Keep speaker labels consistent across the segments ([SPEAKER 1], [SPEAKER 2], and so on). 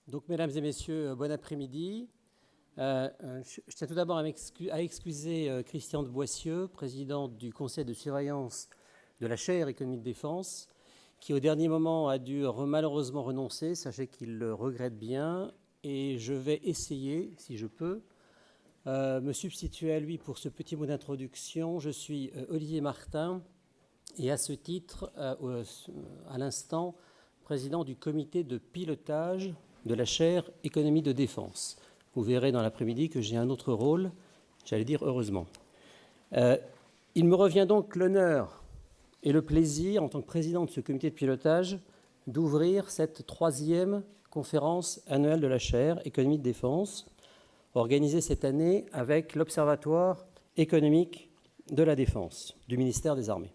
[SPEAKER 1] Donc, mesdames et messieurs, bon après-midi. Je tiens tout d'abord à excuser Christian de Boissieu, président du conseil de surveillance de la chaire économie de défense, qui au dernier moment a dû malheureusement renoncer. Sachez qu'il le regrette bien et je vais essayer, si je peux, me substituer à lui pour ce petit mot d'introduction. Je suis Olivier Martin et à ce titre, à l'instant, président du comité de pilotage de la chaire économie de défense. Vous verrez dans l'après-midi que j'ai un autre rôle, j'allais dire heureusement. Il me revient donc l'honneur et le plaisir, en tant que président de ce comité de pilotage, d'ouvrir cette 3e conférence annuelle de la chaire économie de défense, organisée cette année avec l'Observatoire économique de la défense du ministère des Armées.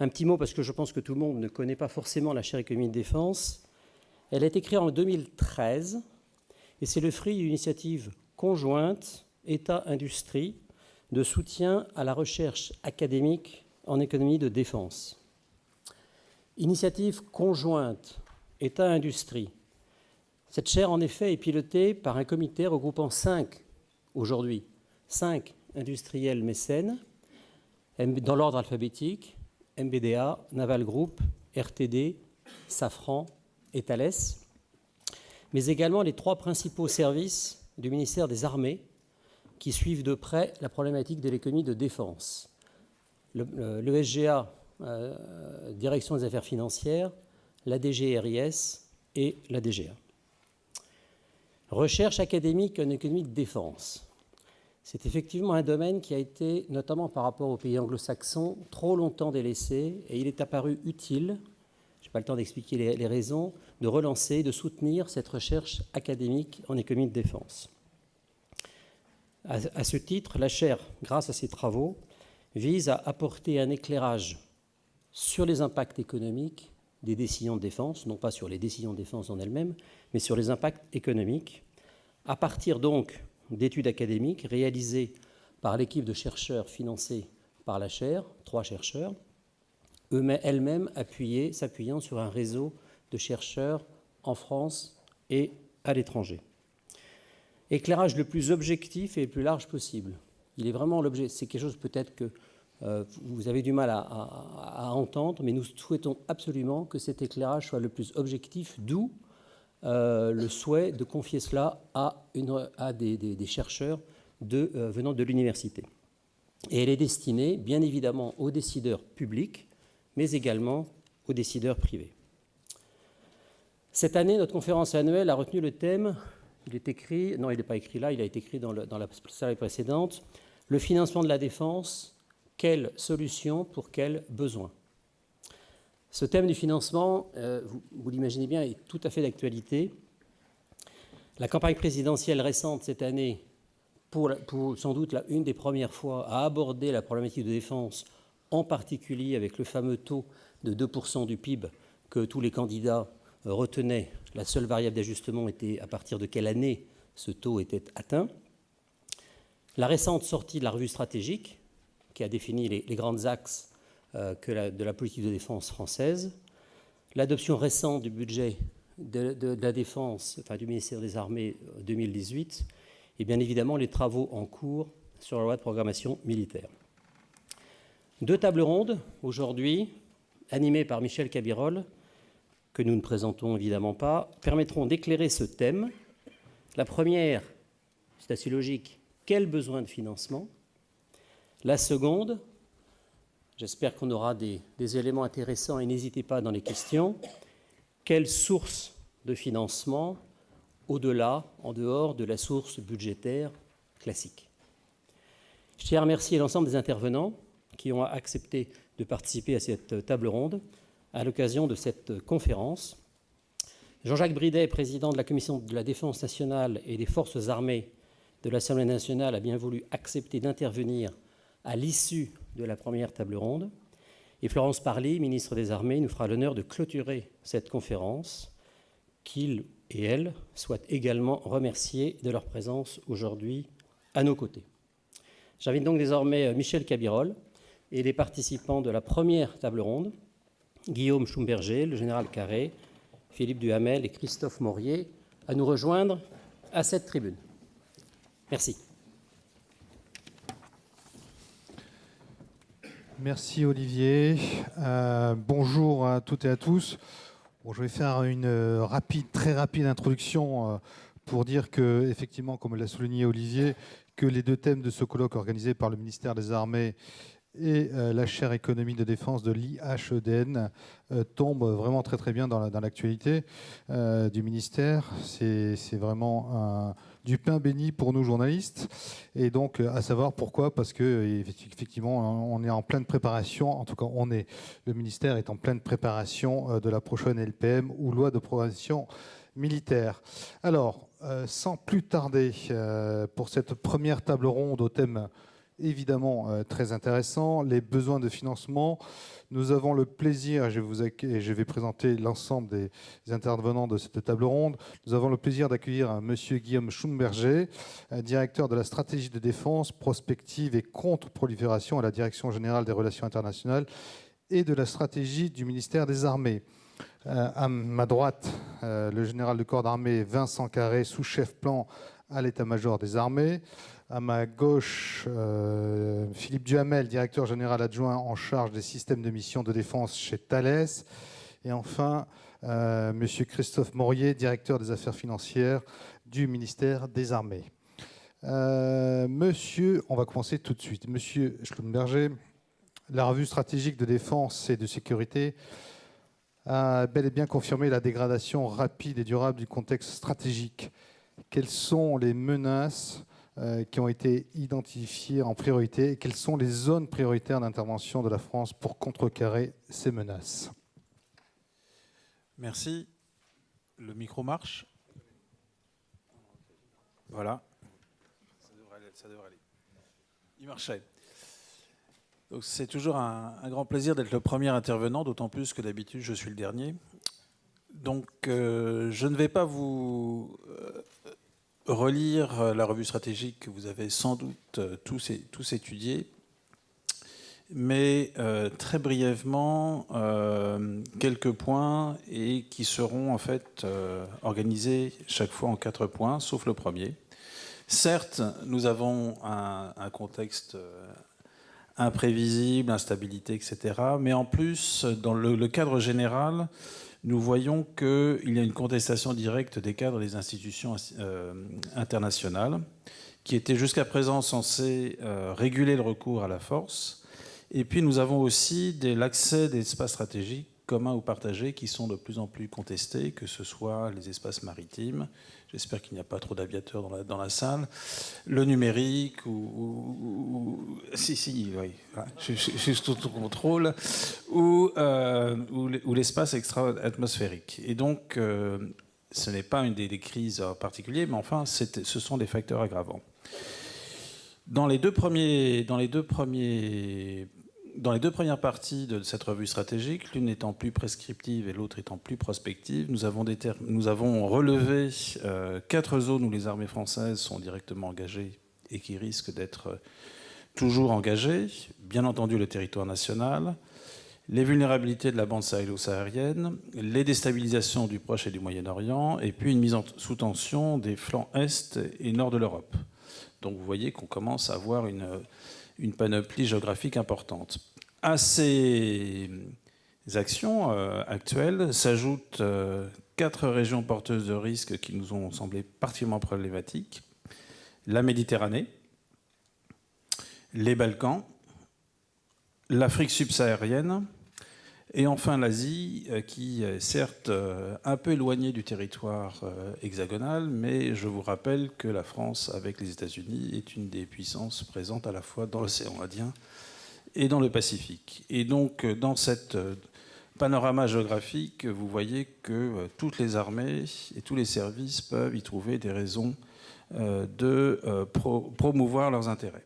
[SPEAKER 1] Un petit mot, parce que je pense que tout le monde ne connaît pas forcément la chaire économie de défense. Elle a été créée en 2013 et c'est le fruit d'une initiative conjointe État-industrie de soutien à la recherche académique en économie de défense. Initiative conjointe État-industrie. Cette chaire, en effet, est pilotée par un comité regroupant 5 industriels mécènes, dans l'ordre alphabétique, MBDA, Naval Group, RTD, Safran et Thales, mais également les 3 principaux services du ministère des Armées qui suivent de près la problématique de l'économie de défense. Le SGA, Direction des affaires financières, la DGRIS et la DGA. Recherche académique en économie de défense. C'est effectivement un domaine qui a été, notamment par rapport aux pays anglo-saxons, trop longtemps délaissé, et il est apparu utile, je n'ai pas le temps d'expliquer les raisons, de relancer, de soutenir cette recherche académique en économie de défense. À ce titre, la chaire, grâce à ses travaux, vise à apporter un éclairage sur les impacts économiques des décisions de défense, non pas sur les décisions de défense en elles-mêmes, mais sur les impacts économiques, à partir donc d'études académiques réalisées par l'équipe de chercheurs financée par la chaire, 3 chercheurs, elles-mêmes s'appuyant sur un réseau de chercheurs en France et à l'étranger. Éclairage le plus objectif et le plus large possible. Il est vraiment l'objet, c'est quelque chose peut-être que vous avez du mal à entendre, mais nous souhaitons absolument que cet éclairage soit le plus objectif, d'où le souhait de confier cela à des chercheurs venant de l'université. Et elle est destinée, bien évidemment, aux décideurs publics, mais également aux décideurs privés. Cette année, notre conférence annuelle a retenu le thème, il est écrit, non, il n'est pas écrit là, il a été écrit dans la salle précédente, le financement de la défense, quelle solution pour quels besoins? Ce thème du financement, vous l'imaginez bien, est tout à fait d'actualité. La campagne présidentielle récente cette année, pour sans doute une des premières fois, a abordé la problématique de défense, en particulier avec le fameux taux de 2% du PIB que tous les candidats retenaient. La seule variable d'ajustement était à partir de quelle année ce taux était atteint. La récente sortie de la revue stratégique, qui a défini les grands axes de la politique de défense française, l'adoption récente du budget de la défense, enfin du ministère des Armées 2018, et bien évidemment les travaux en cours sur la loi de programmation militaire. 2 tables rondes aujourd'hui, animées par Michel Cabirol, que nous ne présentons évidemment pas, permettront d'éclairer ce thème. La première, c'est assez logique, quel besoin de financement? La seconde, j'espère qu'on aura des éléments intéressants et n'hésitez pas dans les questions, quelle source de financement au-delà, en dehors de la source budgétaire classique? Je tiens à remercier l'ensemble des intervenants qui ont accepté de participer à cette table ronde à l'occasion de cette conférence. Jean-Jacques Bridet, président de la Commission de la Défense nationale et des Forces armées de l'Assemblée nationale, a bien voulu accepter d'intervenir à l'issue de la première table ronde. Et Florence Parly, ministre des Armées, nous fera l'honneur de clôturer cette conférence, qu'il et elle soient également remerciés de leur présence aujourd'hui à nos côtés. J'invite donc désormais Michel Cabirol et les participants de la première table ronde, Guillaume Schumberger, le général Carré, Philippe Duhamel et Christophe Maurier, à nous rejoindre à cette tribune. Merci.
[SPEAKER 2] Merci Olivier. Bonjour à toutes et à tous. Bon, je vais faire une très rapide introduction pour dire que, effectivement, comme l'a souligné Olivier, que les deux thèmes de ce colloque organisé par le ministère des Armées et la chaire économie de défense de l'IHEDN tombe vraiment très très bien dans l'actualité du ministère. C'est vraiment du pain béni pour nous journalistes. Et donc, à savoir pourquoi, parce que effectivement, on est en pleine préparation, en tout cas le ministère est en pleine préparation de la prochaine LPM ou loi de programmation militaire. Alors, sans plus tarder, pour cette première table ronde au thème évidemment très intéressant, les besoins de financement. Nous avons le plaisir, je vais présenter l'ensemble des intervenants de cette table ronde, nous avons le plaisir d'accueillir M. Guillaume Schumberger, directeur de la stratégie de défense, prospective et contre-prolifération à la Direction générale des relations internationales et de la stratégie du ministère des Armées. À ma droite, le général de corps d'armée Vincent Carré, sous-chef plan à l'état-major des armées. À ma gauche, Philippe Duhamel, directeur général adjoint en charge des systèmes de mission de défense chez Thales. Et enfin, Monsieur Christophe Morier, directeur des affaires financières du ministère des Armées. On va commencer tout de suite. Monsieur Schumberger, la revue stratégique de défense et de sécurité a bel et bien confirmé la dégradation rapide et durable du contexte stratégique. Quelles sont les menaces qui ont été identifiées en priorité et quelles sont les zones prioritaires d'intervention de la France pour contrecarrer ces menaces?
[SPEAKER 3] Merci. Le micro marche? Voilà. Ça devrait aller. Il marchait. Donc c'est toujours un grand plaisir d'être le premier intervenant, d'autant plus que d'habitude je suis le dernier. Donc je ne vais pas vous relire la revue stratégique que vous avez sans doute tous étudiée, mais très brièvement quelques points et qui seront en fait organisés chaque fois en 4 points, sauf le premier. Certes, nous avons un contexte imprévisible, instabilité, etc. Mais en plus, dans le cadre général, nous voyons qu'il y a une contestation directe des cadres des institutions internationales qui étaient jusqu'à présent censées réguler le recours à la force. Et puis nous avons aussi l'accès des espaces stratégiques communs ou partagés qui sont de plus en plus contestés, que ce soit les espaces maritimes, j'espère qu'il n'y a pas trop d'aviateurs dans la salle, le numérique, si, oui, je suis sous tout contrôle, ou l'espace extra-atmosphérique. Et donc, ce n'est pas une des crises en particulier, mais enfin, ce sont des facteurs aggravants. Dans les deux premières parties de cette revue stratégique, l'une étant plus prescriptive et l'autre étant plus prospective, nous avons relevé 4 zones où les armées françaises sont directement engagées et qui risquent d'être toujours engagées. Bien entendu, le territoire national, les vulnérabilités de la bande sahélo-saharienne, les déstabilisations du Proche et du Moyen-Orient, et puis une mise sous tension des flancs Est et Nord de l'Europe. Donc vous voyez qu'on commence à avoir une panoplie géographique importante. À ces actions actuelles s'ajoutent 4 régions porteuses de risques qui nous ont semblé particulièrement problématiques. La Méditerranée, les Balkans, l'Afrique subsaharienne et enfin l'Asie, qui est certes un peu éloignée du territoire hexagonal, mais je vous rappelle que la France, avec les États-Unis, est une des puissances présentes à la fois dans l'océan Indien et dans le Pacifique. Et donc, dans cette panorama géographique, vous voyez que toutes les armées et tous les services peuvent y trouver des raisons de promouvoir leurs intérêts.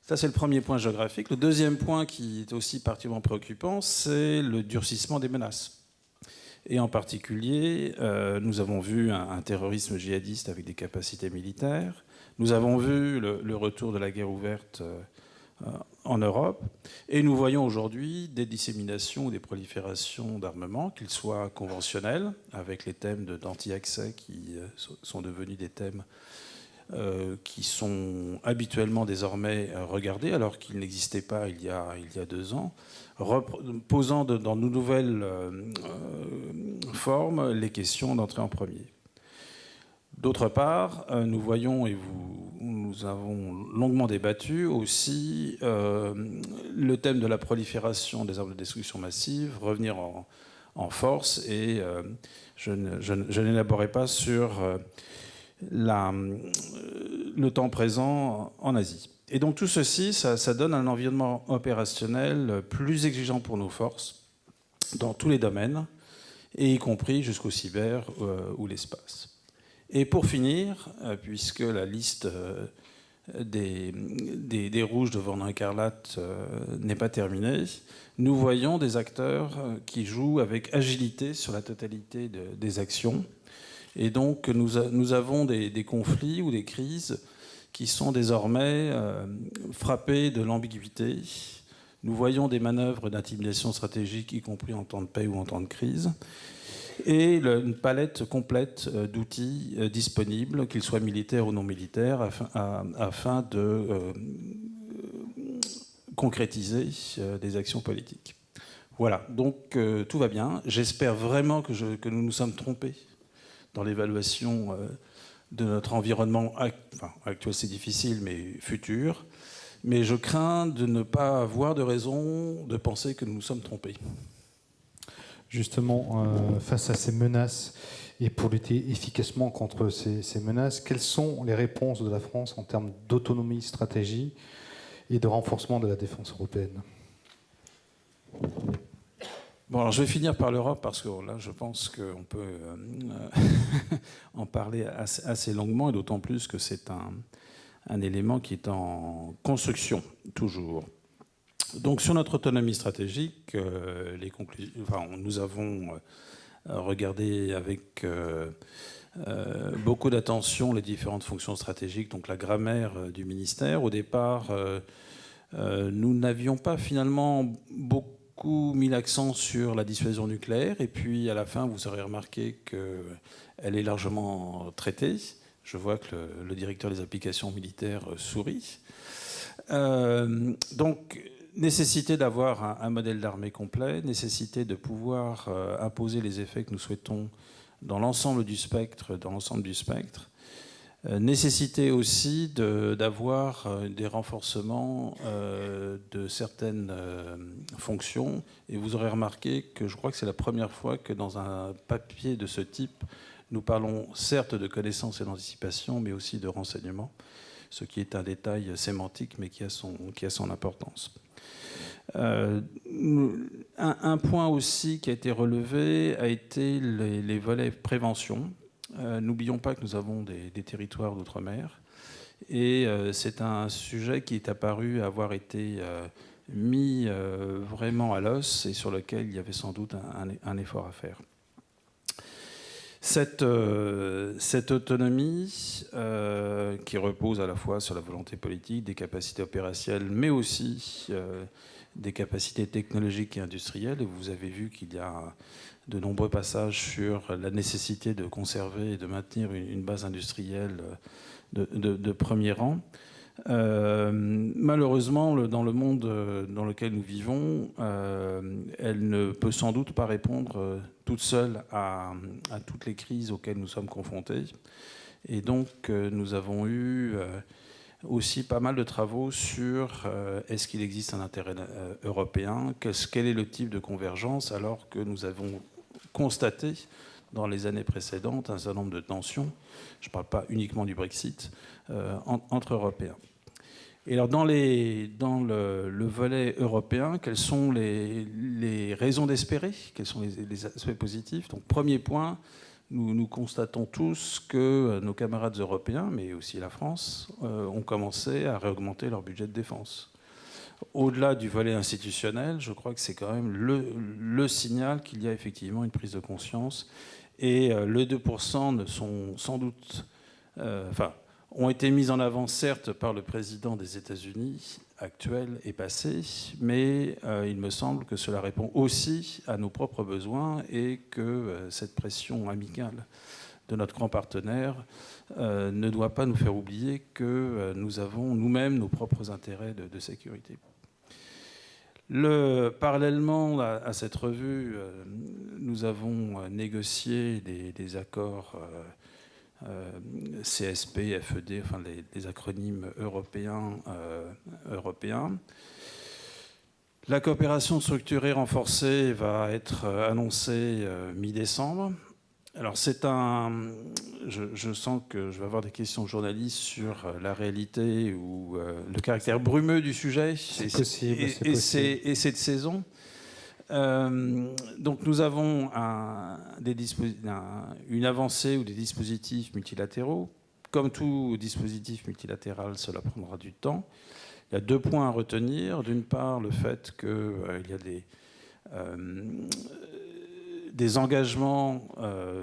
[SPEAKER 3] Ça, c'est le premier point géographique. Le deuxième point qui est aussi particulièrement préoccupant, c'est le durcissement des menaces. Et en particulier, nous avons vu un terrorisme djihadiste avec des capacités militaires. Nous avons vu le retour de la guerre ouverte en Europe. Et nous voyons aujourd'hui des disséminations ou des proliférations d'armements, qu'ils soient conventionnels, avec les thèmes d'anti-accès qui sont devenus des thèmes qui sont habituellement désormais regardés, alors qu'ils n'existaient pas il y a 2 ans, posant dans de nouvelles formes les questions d'entrée en premier. D'autre part, nous voyons, et nous avons longuement débattu aussi, le thème de la prolifération des armes de destruction massive revenir en force, et je n'élaborerai pas sur le temps présent en Asie. Et donc tout ceci, ça donne un environnement opérationnel plus exigeant pour nos forces dans tous les domaines, et y compris jusqu'au cyber ou l'espace. Et pour finir, puisque la liste des rouges de Van Écarlate n'est pas terminée, nous voyons des acteurs qui jouent avec agilité sur la totalité des actions. Et donc nous avons des conflits ou des crises qui sont désormais frappés de l'ambiguïté. Nous voyons des manœuvres d'intimidation stratégique, y compris en temps de paix ou en temps de crise, et une palette complète d'outils disponibles, qu'ils soient militaires ou non militaires, afin de concrétiser des actions politiques. Voilà, donc tout va bien. J'espère vraiment que nous nous sommes trompés dans l'évaluation de notre environnement actuel, c'est difficile, mais futur. Mais je crains de ne pas avoir de raison de penser que nous nous sommes trompés.
[SPEAKER 2] Justement, face à ces menaces et pour lutter efficacement contre ces menaces, quelles sont les réponses de la France en termes d'autonomie, stratégie et de renforcement de la défense européenne ?
[SPEAKER 3] Bon, alors je vais finir par l'Europe parce que là, je pense qu'on peut en parler assez longuement, et d'autant plus que c'est un élément qui est en construction, toujours. Donc, sur notre autonomie stratégique, nous avons regardé avec beaucoup d'attention les différentes fonctions stratégiques, donc la grammaire du ministère. Au départ, nous n'avions pas finalement beaucoup mis l'accent sur la dissuasion nucléaire, et puis à la fin, vous aurez remarqué qu'elle est largement traitée. Je vois que le directeur des applications militaires sourit. Donc, nécessité d'avoir un modèle d'armée complet, nécessité de pouvoir imposer les effets que nous souhaitons dans l'ensemble du spectre, nécessité aussi d'avoir des renforcements de certaines fonctions. Et vous aurez remarqué que je crois que c'est la première fois que dans un papier de ce type, nous parlons certes de connaissance et d'anticipation, mais aussi de renseignement, ce qui est un détail sémantique, mais qui a son importance. Un point aussi qui a été relevé a été les volets prévention. N'oublions pas que nous avons des territoires d'outre-mer, et c'est un sujet qui est apparu avoir été mis vraiment à l'os, et sur lequel il y avait sans doute un effort à faire. Cette autonomie qui repose à la fois sur la volonté politique, des capacités opérationnelles, mais aussi des capacités technologiques et industrielles. Et vous avez vu qu'il y a de nombreux passages sur la nécessité de conserver et de maintenir une base industrielle de premier rang. Malheureusement, dans le monde dans lequel nous vivons, elle ne peut sans doute pas répondre toute seule à toutes les crises auxquelles nous sommes confrontés. Et donc, nous avons eu aussi pas mal de travaux sur est-ce qu'il existe un intérêt européen, quel est le type de convergence, alors que nous avons constaté dans les années précédentes un certain nombre de tensions, je ne parle pas uniquement du Brexit, entre Européens. Et alors dans le volet européen, quelles sont les raisons d'espérer, quels sont les aspects positifs? Donc premier point, nous constatons tous que nos camarades européens, mais aussi la France, ont commencé à réaugmenter leur budget de défense. Au-delà du volet institutionnel, je crois que c'est quand même le signal qu'il y a effectivement une prise de conscience. Et le 2% ne sont sans doute... ont été mises en avant, certes, par le président des États-Unis actuel et passé, mais il me semble que cela répond aussi à nos propres besoins et que cette pression amicale de notre grand partenaire ne doit pas nous faire oublier que nous avons nous-mêmes nos propres intérêts de sécurité. Parallèlement à cette revue, nous avons négocié des accords CSP, FED, enfin les acronymes européens. La coopération structurée renforcée va être annoncée mi-décembre. Alors je sens que je vais avoir des questions de journalistes sur la réalité ou le caractère brumeux du sujet.
[SPEAKER 2] C'est possible.
[SPEAKER 3] Et c'est de saison. Donc nous avons une avancée ou des dispositifs multilatéraux. Comme tout dispositif multilatéral, cela prendra du temps. Il y a 2 points à retenir. D'une part, le fait qu'il y a des engagements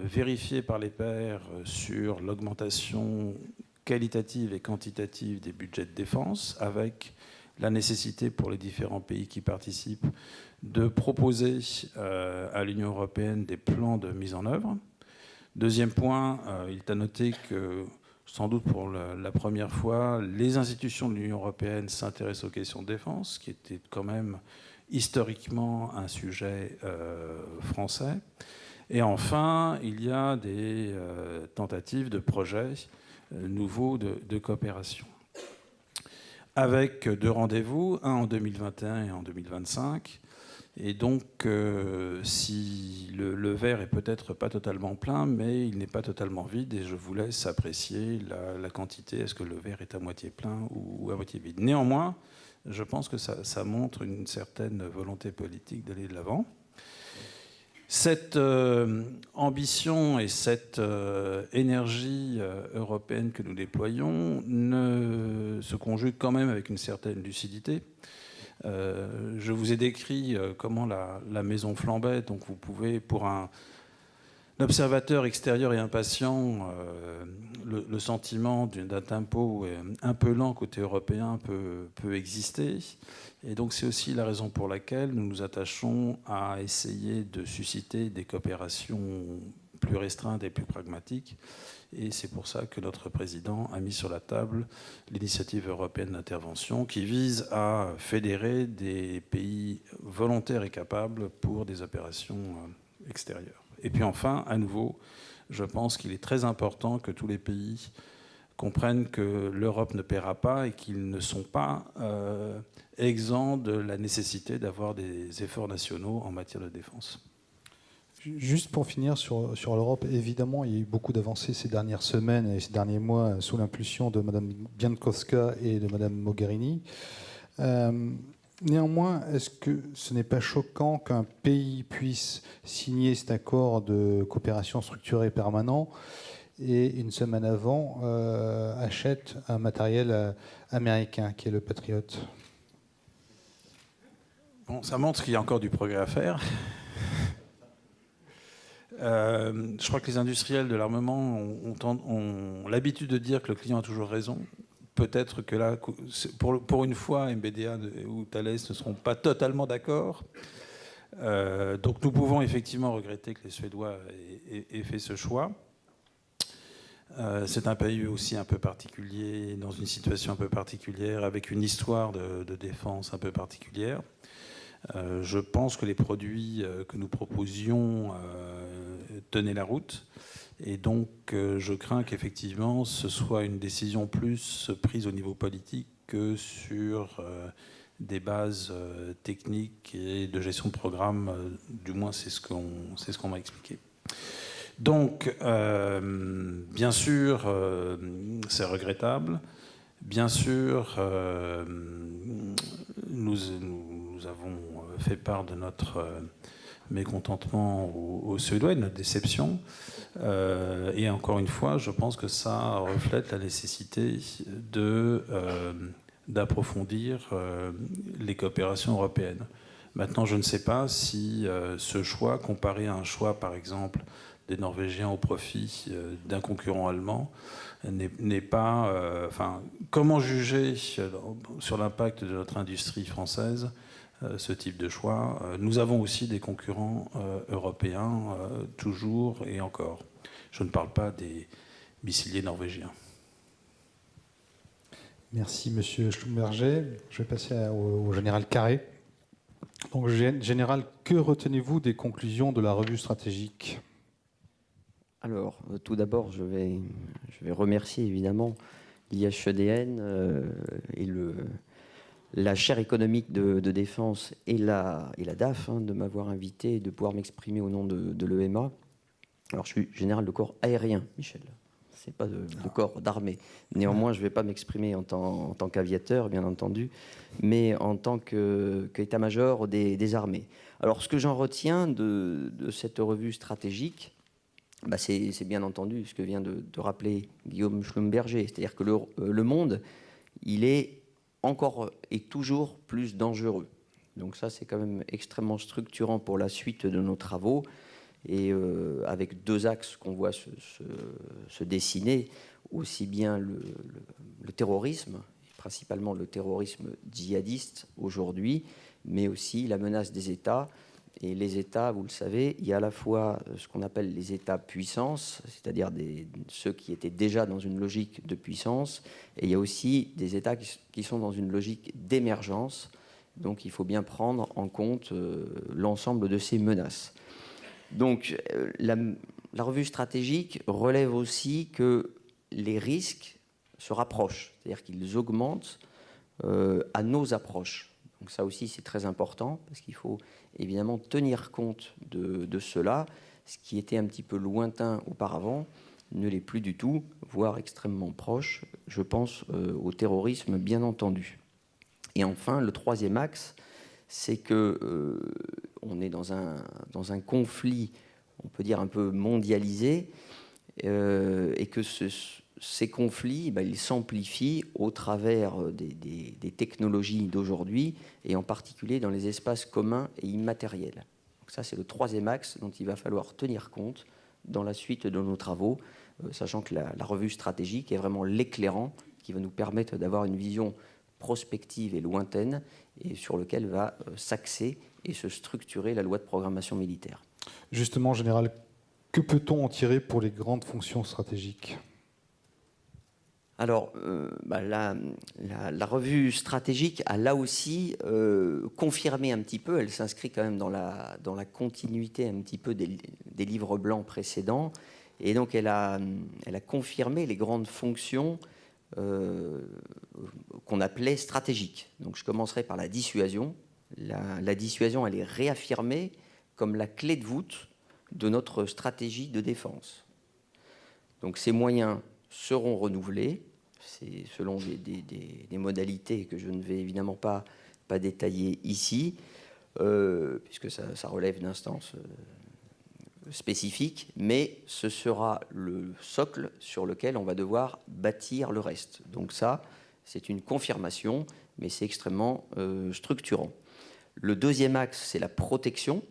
[SPEAKER 3] vérifiés par les pairs sur l'augmentation qualitative et quantitative des budgets de défense, avec la nécessité pour les différents pays qui participent de proposer à l'Union européenne des plans de mise en œuvre. Deuxième point, il est à noter que, sans doute pour la première fois, les institutions de l'Union européenne s'intéressent aux questions de défense, qui était quand même historiquement un sujet français. Et enfin, il y a des tentatives de projets nouveaux de coopération. Avec 2 rendez-vous, un en 2021 et en 2025. Et donc, si le verre est peut-être pas totalement plein, mais il n'est pas totalement vide, et je vous laisse apprécier la quantité. Est-ce que le verre est à moitié plein ou à moitié vide? Néanmoins, je pense que ça montre une certaine volonté politique d'aller de l'avant. Cette ambition et cette énergie européenne que nous déployons se conjuguent quand même avec une certaine lucidité. Je vous ai décrit comment la maison flambait, donc vous pouvez, pour un observateur extérieur et impatient, le sentiment d'un tempo un peu lent côté européen peut exister. Et donc c'est aussi la raison pour laquelle nous nous attachons à essayer de susciter des coopérations plus restreintes et plus pragmatiques. Et c'est pour ça que notre président a mis sur la table l'initiative européenne d'intervention qui vise à fédérer des pays volontaires et capables pour des opérations extérieures. Et puis enfin, à nouveau, je pense qu'il est très important que tous les pays comprennent que l'Europe ne paiera pas et qu'ils ne sont pas exempts de la nécessité d'avoir des efforts nationaux en matière de défense.
[SPEAKER 2] Juste pour finir sur l'Europe, évidemment, il y a eu beaucoup d'avancées ces dernières semaines et ces derniers mois sous l'impulsion de Mme Bieńkowska et de Mme Mogherini. Néanmoins, est-ce que ce n'est pas choquant qu'un pays puisse signer cet accord de coopération structurée permanent et une semaine avant achète un matériel américain qui est le Patriot?
[SPEAKER 3] Bon, ça montre qu'il y a encore du progrès à faire. Je crois que les industriels de l'armement ont l'habitude de dire que le client a toujours raison. Peut-être que là, pour une fois, MBDA ou Thales ne seront pas totalement d'accord. Donc nous pouvons effectivement regretter que les Suédois aient fait ce choix. C'est un pays aussi un peu particulier, dans une situation un peu particulière, avec une histoire de défense un peu particulière. Je pense que les produits que nous proposions tenaient la route. Et donc, je crains qu'effectivement, ce soit une décision plus prise au niveau politique que sur des bases techniques et de gestion de programme. Du moins, c'est ce qu'on m'a expliqué. Donc, bien sûr, c'est regrettable. Bien sûr, nous avons fait part de notre mécontentement aux Suédois, de notre déception. Et encore une fois, je pense que ça reflète la nécessité d'approfondir les coopérations européennes. Maintenant, je ne sais pas si ce choix, comparé à un choix, par exemple, des Norvégiens au profit d'un concurrent allemand n'est pas... comment juger sur l'impact de notre industrie française ce type de choix? Nous avons aussi des concurrents européens, toujours et encore. Je ne parle pas des missiliers norvégiens.
[SPEAKER 2] Merci, Monsieur Schlumberger. Je vais passer au général Carré. Donc, général, que retenez-vous des conclusions de la revue stratégique?
[SPEAKER 4] Alors, tout d'abord, je vais remercier évidemment l'IHEDN et la chaire économique de défense et la DAF de m'avoir invité et de pouvoir m'exprimer au nom de l'EMA. Alors, je suis général de corps aérien, Michel. Ce n'est pas de corps d'armée. Néanmoins, je ne vais pas m'exprimer en tant qu'aviateur, bien entendu, mais en tant qu'état-major des armées. Alors, ce que j'en retiens de cette revue stratégique, c'est bien entendu ce que vient de rappeler Guillaume Schlumberger, c'est-à-dire que le monde, il est encore et toujours plus dangereux. Donc ça, c'est quand même extrêmement structurant pour la suite de nos travaux, et avec deux axes qu'on voit se dessiner, aussi bien le terrorisme, principalement le terrorisme djihadiste aujourd'hui, mais aussi la menace des États. Et les États, vous le savez, il y a à la fois ce qu'on appelle les États puissance, c'est-à-dire ceux qui étaient déjà dans une logique de puissance, et il y a aussi des États qui sont dans une logique d'émergence. Donc il faut bien prendre en compte l'ensemble de ces menaces. Donc la revue stratégique relève aussi que les risques se rapprochent, c'est-à-dire qu'ils augmentent à nos approches. Donc ça aussi, c'est très important, parce qu'il faut évidemment tenir compte de cela. Ce qui était un petit peu lointain auparavant ne l'est plus du tout, voire extrêmement proche. Je pense au terrorisme, bien entendu. Et enfin, le troisième axe, c'est que on est dans un conflit, on peut dire un peu mondialisé, et que ces conflits, ils s'amplifient au travers des technologies d'aujourd'hui, et en particulier dans les espaces communs et immatériels. Donc ça, c'est le troisième axe dont il va falloir tenir compte dans la suite de nos travaux, sachant que la revue stratégique est vraiment l'éclairant qui va nous permettre d'avoir une vision prospective et lointaine, et sur lequel va s'axer et se structurer la loi de programmation militaire.
[SPEAKER 2] Justement, général, que peut-on en tirer pour les grandes fonctions stratégiques ?
[SPEAKER 4] Alors, la revue stratégique a là aussi confirmé un petit peu, elle s'inscrit quand même dans la continuité un petit peu des livres blancs précédents, et donc elle a confirmé les grandes fonctions qu'on appelait stratégiques. Donc je commencerai par la dissuasion. La dissuasion, elle est réaffirmée comme la clé de voûte de notre stratégie de défense. Donc ces moyens seront renouvelés, c'est selon des modalités que je ne vais évidemment pas détailler ici, puisque ça relève d'instances spécifiques, mais ce sera le socle sur lequel on va devoir bâtir le reste. Donc ça, c'est une confirmation, mais c'est extrêmement structurant. Le deuxième axe, c'est la protection,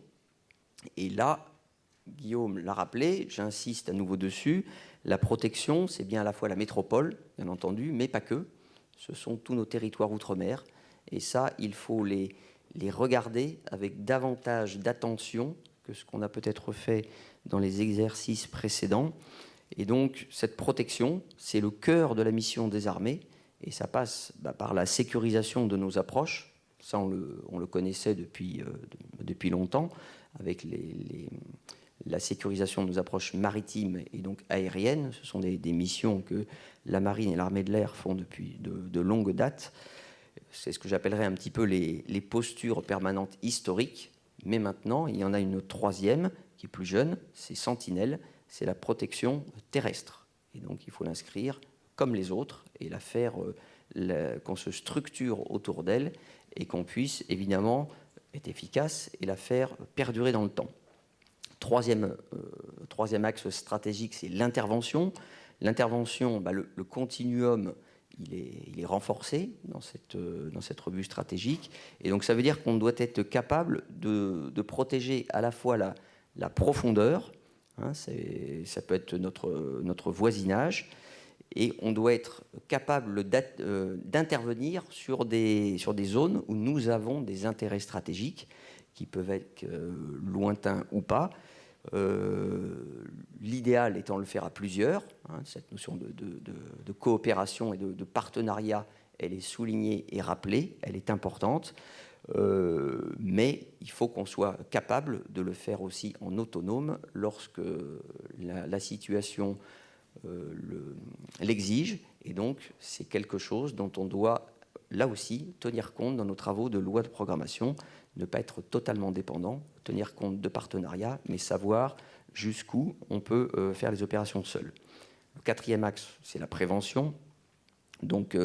[SPEAKER 4] et là, Guillaume l'a rappelé, j'insiste à nouveau dessus, la protection, c'est bien à la fois la métropole, bien entendu, mais pas que. Ce sont tous nos territoires outre-mer. Et ça, il faut les regarder avec davantage d'attention que ce qu'on a peut-être fait dans les exercices précédents. Et donc, cette protection, c'est le cœur de la mission des armées. Et ça passe par la sécurisation de nos approches. Ça, on le connaissait depuis longtemps, avec la sécurisation de nos approches maritimes et donc aériennes. Ce sont des missions que la marine et l'armée de l'air font depuis de longues dates. C'est ce que j'appellerais un petit peu les postures permanentes historiques. Mais maintenant, il y en a une troisième qui est plus jeune, c'est Sentinelle, c'est la protection terrestre. Et donc il faut l'inscrire comme les autres et la faire, qu'on se structure autour d'elle et qu'on puisse évidemment être efficace et la faire perdurer dans le temps. Troisième axe stratégique, c'est l'intervention. L'intervention, le continuum, il est renforcé dans cette revue stratégique. Et donc ça veut dire qu'on doit être capable de protéger à la fois la profondeur, hein, ça peut être notre voisinage, et on doit être capable d'intervenir sur des zones où nous avons des intérêts stratégiques, qui peuvent être lointains ou pas. L'idéal étant de le faire à plusieurs, hein, cette notion de coopération et de partenariat, elle est soulignée et rappelée, elle est importante, mais il faut qu'on soit capable de le faire aussi en autonome lorsque la situation l'exige, et donc c'est quelque chose dont on doit là aussi tenir compte dans nos travaux de loi de programmation, ne pas être totalement dépendant, tenir compte de partenariats, mais savoir jusqu'où on peut faire les opérations seul. Le quatrième axe, c'est la prévention. Donc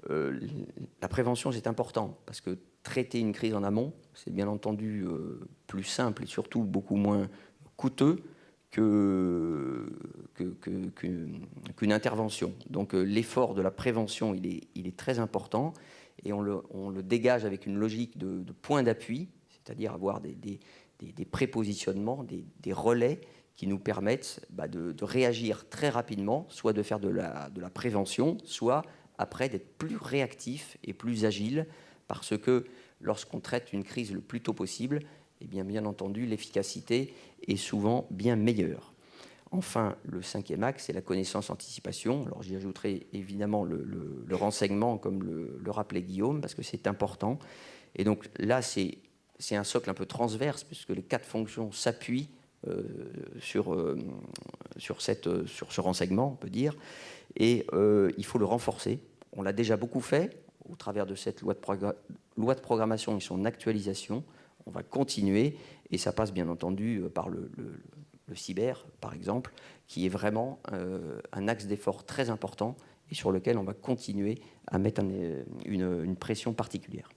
[SPEAKER 4] la prévention, c'est important, parce que traiter une crise en amont, c'est bien entendu plus simple et surtout beaucoup moins coûteux qu'une intervention. Donc l'effort de la prévention, il est très important, et on le dégage avec une logique de point d'appui, c'est-à-dire avoir des prépositionnements, des relais qui nous permettent de réagir très rapidement, soit de faire de la prévention, soit après d'être plus réactif et plus agile, parce que lorsqu'on traite une crise le plus tôt possible, eh bien entendu, l'efficacité est souvent bien meilleure. Enfin, le cinquième axe, c'est la connaissance-anticipation. Alors j'y ajouterai évidemment le renseignement, comme le rappelait Guillaume, parce que c'est important. Et donc là, c'est un socle un peu transverse, puisque les 4 fonctions s'appuient sur ce renseignement, on peut dire. Et il faut le renforcer. On l'a déjà beaucoup fait au travers de cette loi de programmation et son actualisation. On va continuer, et ça passe bien entendu par le cyber, par exemple, qui est vraiment un axe d'effort très important et sur lequel on va continuer à mettre une pression particulière.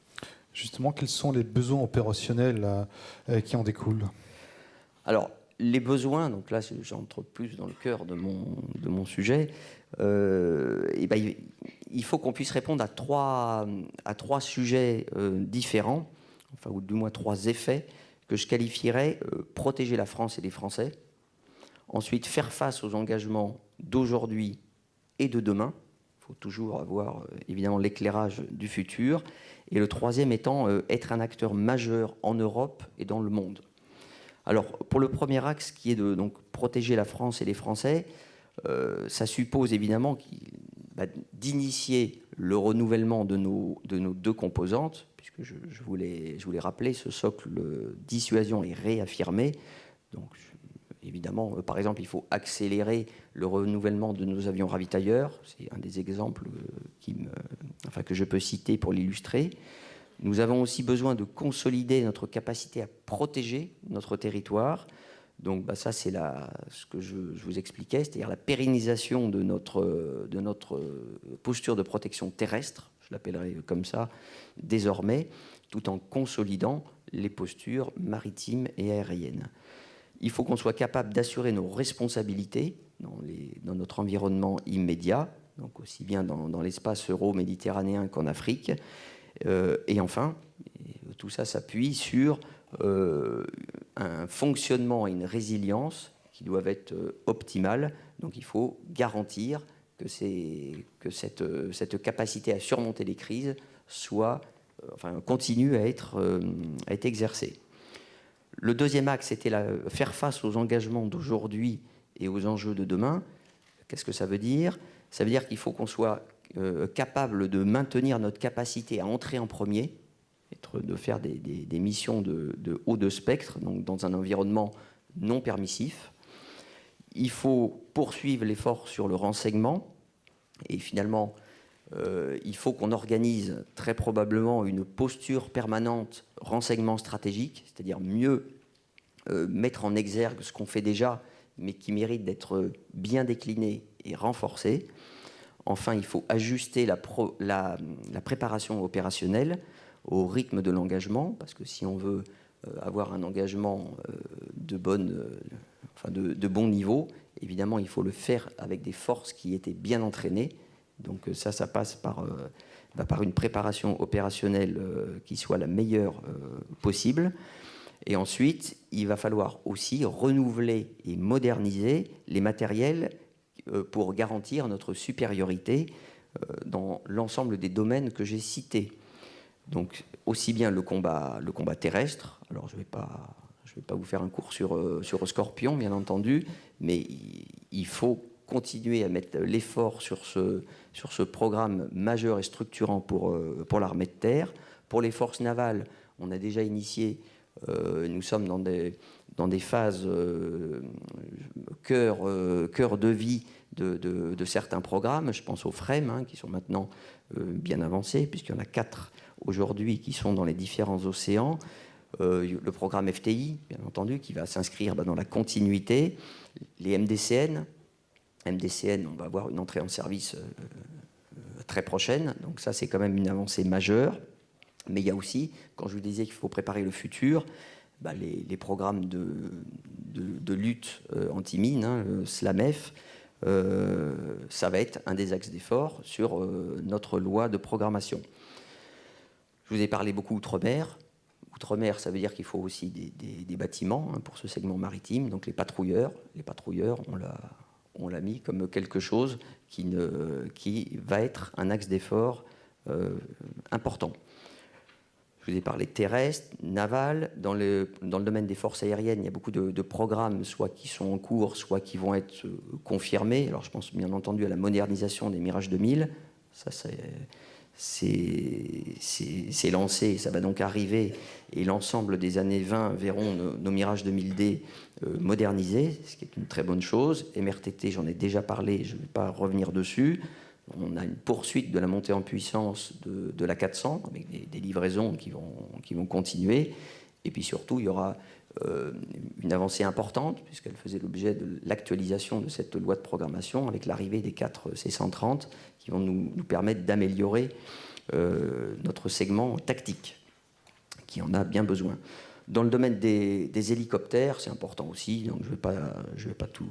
[SPEAKER 2] Justement, quels sont les besoins opérationnels qui en découlent ?
[SPEAKER 4] Alors, les besoins, donc là j'entre plus dans le cœur de mon sujet, il faut qu'on puisse répondre à trois sujets différents, enfin, ou du moins 3 effets que je qualifierais protéger la France et les Français, ensuite faire face aux engagements d'aujourd'hui et de demain, il faut toujours avoir évidemment l'éclairage du futur, et le troisième étant être un acteur majeur en Europe et dans le monde. Alors pour le premier axe qui est de donc, protéger la France et les Français, ça suppose évidemment d'initier le renouvellement de nos 2 composantes, puisque je voulais rappeler, ce socle dissuasion est réaffirmé. Donc, évidemment, par exemple, il faut accélérer le renouvellement de nos avions ravitailleurs. C'est un des exemples que je peux citer pour l'illustrer. Nous avons aussi besoin de consolider notre capacité à protéger notre territoire. Donc ça, c'est ce que je vous expliquais, c'est-à-dire la pérennisation de notre posture de protection terrestre, je l'appellerai comme ça, désormais, tout en consolidant les postures maritimes et aériennes. Il faut qu'on soit capable d'assurer nos responsabilités dans notre environnement immédiat, donc aussi bien dans l'espace euro-méditerranéen qu'en Afrique. Et enfin, tout ça s'appuie sur un fonctionnement et une résilience qui doivent être optimales. Donc il faut garantir que cette capacité à surmonter les crises continue à être exercée. Le deuxième axe, c'était faire face aux engagements d'aujourd'hui et aux enjeux de demain. Qu'est-ce que ça veut dire ? Ça veut dire qu'il faut qu'on soit capable de maintenir notre capacité à entrer en premier, de faire des missions de haut de spectre, donc dans un environnement non permissif. Il faut poursuivre l'effort sur le renseignement, et finalement, il faut qu'on organise très probablement une posture permanente renseignement stratégique, c'est-à-dire mieux mettre en exergue ce qu'on fait déjà, mais qui mérite d'être bien décliné et renforcé. Enfin, il faut ajuster la préparation opérationnelle au rythme de l'engagement, parce que si on veut avoir un engagement de bon niveau, évidemment, il faut le faire avec des forces qui étaient bien entraînées. Donc ça passe par une préparation opérationnelle qui soit la meilleure possible. Et ensuite, il va falloir aussi renouveler et moderniser les matériels pour garantir notre supériorité dans l'ensemble des domaines que j'ai cités. Donc, aussi bien le combat terrestre, alors je ne vais pas vous faire un cours sur Scorpion, bien entendu, mais il faut continuer à mettre l'effort sur ce programme majeur et structurant pour l'armée de terre. Pour les forces navales, on a déjà initié, nous sommes dans des phases cœur de vie de certains programmes. Je pense aux FREM, qui sont maintenant bien avancés, puisqu'il y en a 4 aujourd'hui qui sont dans les différents océans. Le programme FTI, bien entendu, qui va s'inscrire dans la continuité. Les MDCN, on va avoir une entrée en service très prochaine, donc ça c'est quand même une avancée majeure. Mais il y a aussi, quand je vous disais qu'il faut préparer le futur, les programmes de lutte anti-mine, le SLAMEF, ça va être un des axes d'effort sur notre loi de programmation. Je vous ai parlé beaucoup outre-mer. Outre-mer, ça veut dire qu'il faut aussi des bâtiments pour ce segment maritime. Donc les patrouilleurs, on l'a mis comme quelque chose qui va être un axe d'effort important. Je vous ai parlé terrestre, naval. Dans le domaine des forces aériennes, il y a beaucoup de programmes, soit qui sont en cours, soit qui vont être confirmés. Alors je pense bien entendu à la modernisation des Mirage 2000. Ça, c'est lancé, ça va donc arriver. Et l'ensemble des années 20 verront nos Mirage 2000D modernisés, ce qui est une très bonne chose. MRTT, j'en ai déjà parlé, je ne vais pas revenir dessus. On a une poursuite de la montée en puissance de la 400, avec des livraisons qui vont continuer. Et puis surtout, il y aura une avancée importante, puisqu'elle faisait l'objet de l'actualisation de cette loi de programmation, avec l'arrivée des 4 C-130, qui vont nous permettre d'améliorer notre segment tactique, qui en a bien besoin. Dans le domaine des hélicoptères, c'est important aussi, donc je ne vais pas tout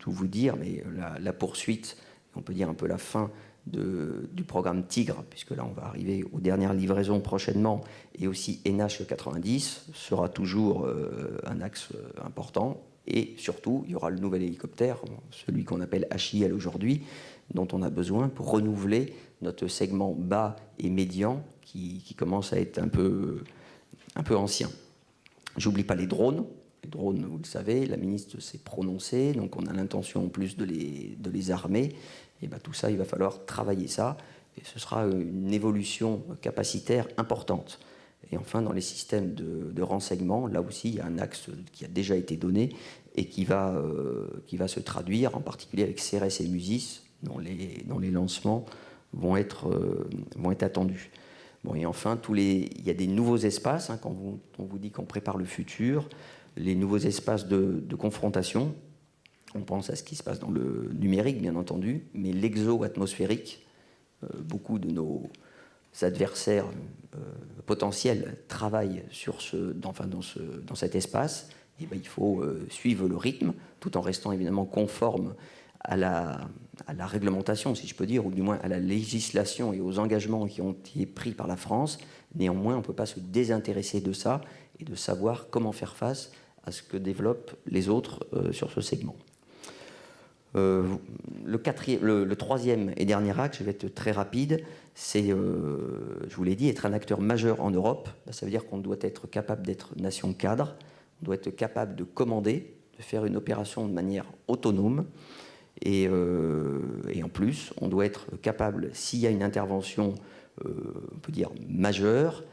[SPEAKER 4] vous dire, mais la poursuite, on peut dire un peu la fin du programme Tigre, puisque là on va arriver aux dernières livraisons prochainement, et aussi NH90 sera toujours un axe important. Et surtout, il y aura le nouvel hélicoptère, celui qu'on appelle HIL aujourd'hui, dont on a besoin pour renouveler notre segment bas et médian qui commence à être un peu ancien. J'oublie pas les drones. Les drones, vous le savez, la ministre s'est prononcée, donc on a l'intention en plus de les armer. Et tout ça, il va falloir travailler ça, et ce sera une évolution capacitaire importante. Et enfin, dans les systèmes de renseignement, là aussi, il y a un axe qui a déjà été donné et qui va se traduire, en particulier avec CRS et MUSIS, dont les lancements vont être attendus. Bon, et enfin, il y a des nouveaux espaces, quand on vous dit qu'on prépare le futur, les nouveaux espaces de confrontation. On pense à ce qui se passe dans le numérique, bien entendu, mais l'exo-atmosphérique, beaucoup de nos adversaires potentiels travaillent dans cet espace. Et il faut suivre le rythme, tout en restant évidemment conforme à la réglementation, si je peux dire, ou du moins à la législation et aux engagements qui ont été pris par la France. Néanmoins, on ne peut pas se désintéresser de ça et de savoir comment faire face à ce que développent les autres sur ce segment. Le troisième et dernier axe, je vais être très rapide, c'est, je vous l'ai dit, être un acteur majeur en Europe. Ça veut dire qu'on doit être capable d'être nation cadre, on doit être capable de commander, de faire une opération de manière autonome, et en plus, on doit être capable, s'il y a une intervention, on peut dire majeure,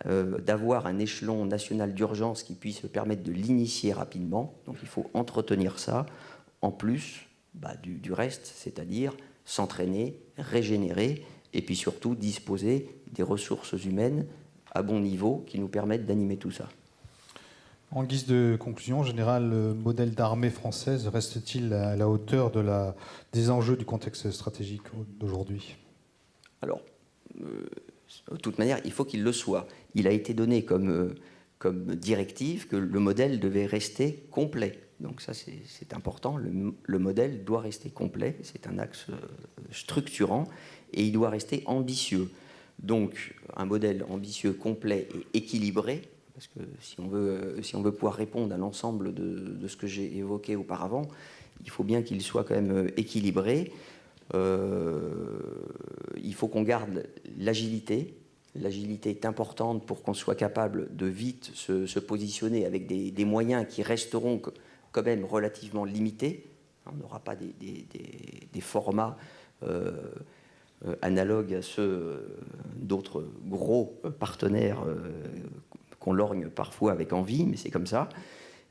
[SPEAKER 4] d'avoir un échelon national d'urgence qui puisse permettre de l'initier rapidement. Donc il faut entretenir ça, en plus du reste, c'est-à-dire s'entraîner, régénérer, et puis surtout disposer des ressources humaines à bon niveau qui nous permettent d'animer tout ça.
[SPEAKER 2] En guise de conclusion, en général, le modèle d'armée française reste-t-il à la hauteur des enjeux du contexte stratégique d'aujourd'hui ?
[SPEAKER 4] Alors, de toute manière, il faut qu'il le soit. Il a été donné comme directive que le modèle devait rester complet. Donc ça, c'est important. Le modèle doit rester complet. C'est un axe structurant et il doit rester ambitieux. Donc, un modèle ambitieux, complet et équilibré, parce que si on veut pouvoir répondre à l'ensemble de ce que j'ai évoqué auparavant, il faut bien qu'il soit quand même équilibré. Il faut qu'on garde l'agilité. L'agilité est importante pour qu'on soit capable de vite se positionner avec des moyens qui resteront quand même relativement limités. On n'aura pas des formats analogues à ceux d'autres gros partenaires qu'on lorgne parfois avec envie, mais c'est comme ça.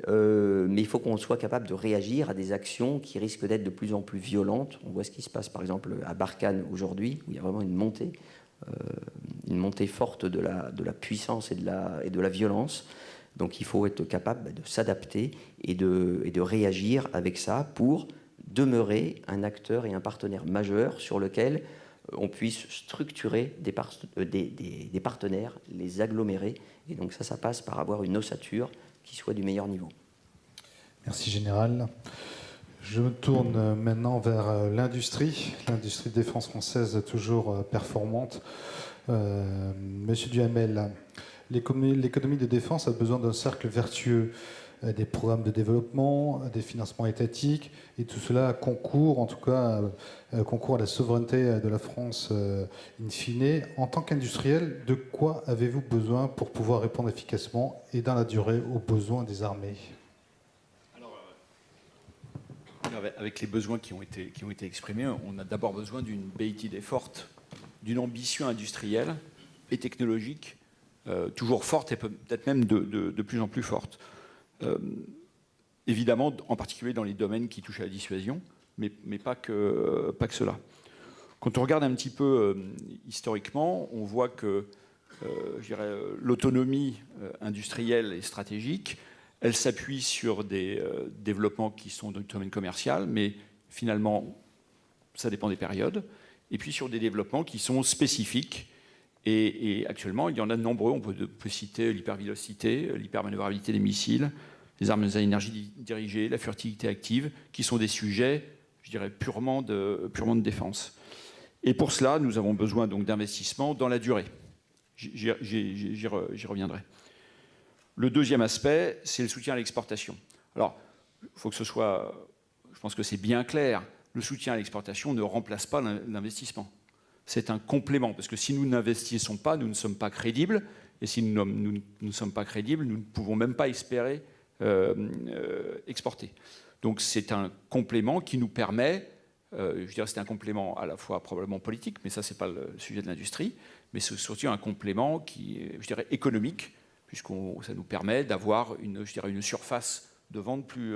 [SPEAKER 4] Mais il faut qu'on soit capable de réagir à des actions qui risquent d'être de plus en plus violentes. On voit ce qui se passe par exemple à Barkhane aujourd'hui, où il y a vraiment une montée forte de la puissance et de la violence. Donc il faut être capable de s'adapter et de réagir avec ça pour demeurer un acteur et un partenaire majeur sur lequel on puisse structurer des partenaires, les agglomérer. Et donc ça passe par avoir une ossature qui soit du meilleur niveau.
[SPEAKER 2] Merci Général. Je me tourne maintenant vers l'industrie de défense française toujours performante. Monsieur Duhamel, l'économie de défense a besoin d'un cercle vertueux, des programmes de développement, des financements étatiques, et tout cela concourt à la souveraineté de la France in fine. En tant qu'industriel, de quoi avez-vous besoin pour pouvoir répondre efficacement et dans la durée aux besoins des armées ?
[SPEAKER 5] Avec les besoins qui ont été exprimés, on a d'abord besoin d'une BITD forte, d'une ambition industrielle et technologique toujours forte et peut-être même de plus en plus forte. Évidemment, en particulier dans les domaines qui touchent à la dissuasion, mais pas que cela. Quand on regarde un petit peu historiquement, on voit que l'autonomie industrielle et stratégique, elle s'appuie sur des développements qui sont dans le domaine commercial, mais finalement, ça dépend des périodes, et puis sur des développements qui sont spécifiques. Et actuellement, il y en a de nombreux. On peut citer l'hypervélocité, l'hypermanœuvrabilité des missiles, les armes à énergie dirigée, la furtivité active, qui sont des sujets, je dirais, purement de défense. Et pour cela, nous avons besoin donc d'investissements dans la durée. J'y reviendrai. Le deuxième aspect, c'est le soutien à l'exportation. Alors, il faut que ce soit, je pense que c'est bien clair, le soutien à l'exportation ne remplace pas l'investissement. C'est un complément, parce que si nous n'investissons pas, nous ne sommes pas crédibles, et si nous ne sommes pas crédibles, nous ne pouvons même pas espérer exporter. Donc c'est un complément qui nous permet, je dirais c'est un complément à la fois probablement politique, mais ça c'est pas le sujet de l'industrie, mais c'est surtout un complément qui est, je dirais, économique, puisque ça nous permet d'avoir une surface de vente plus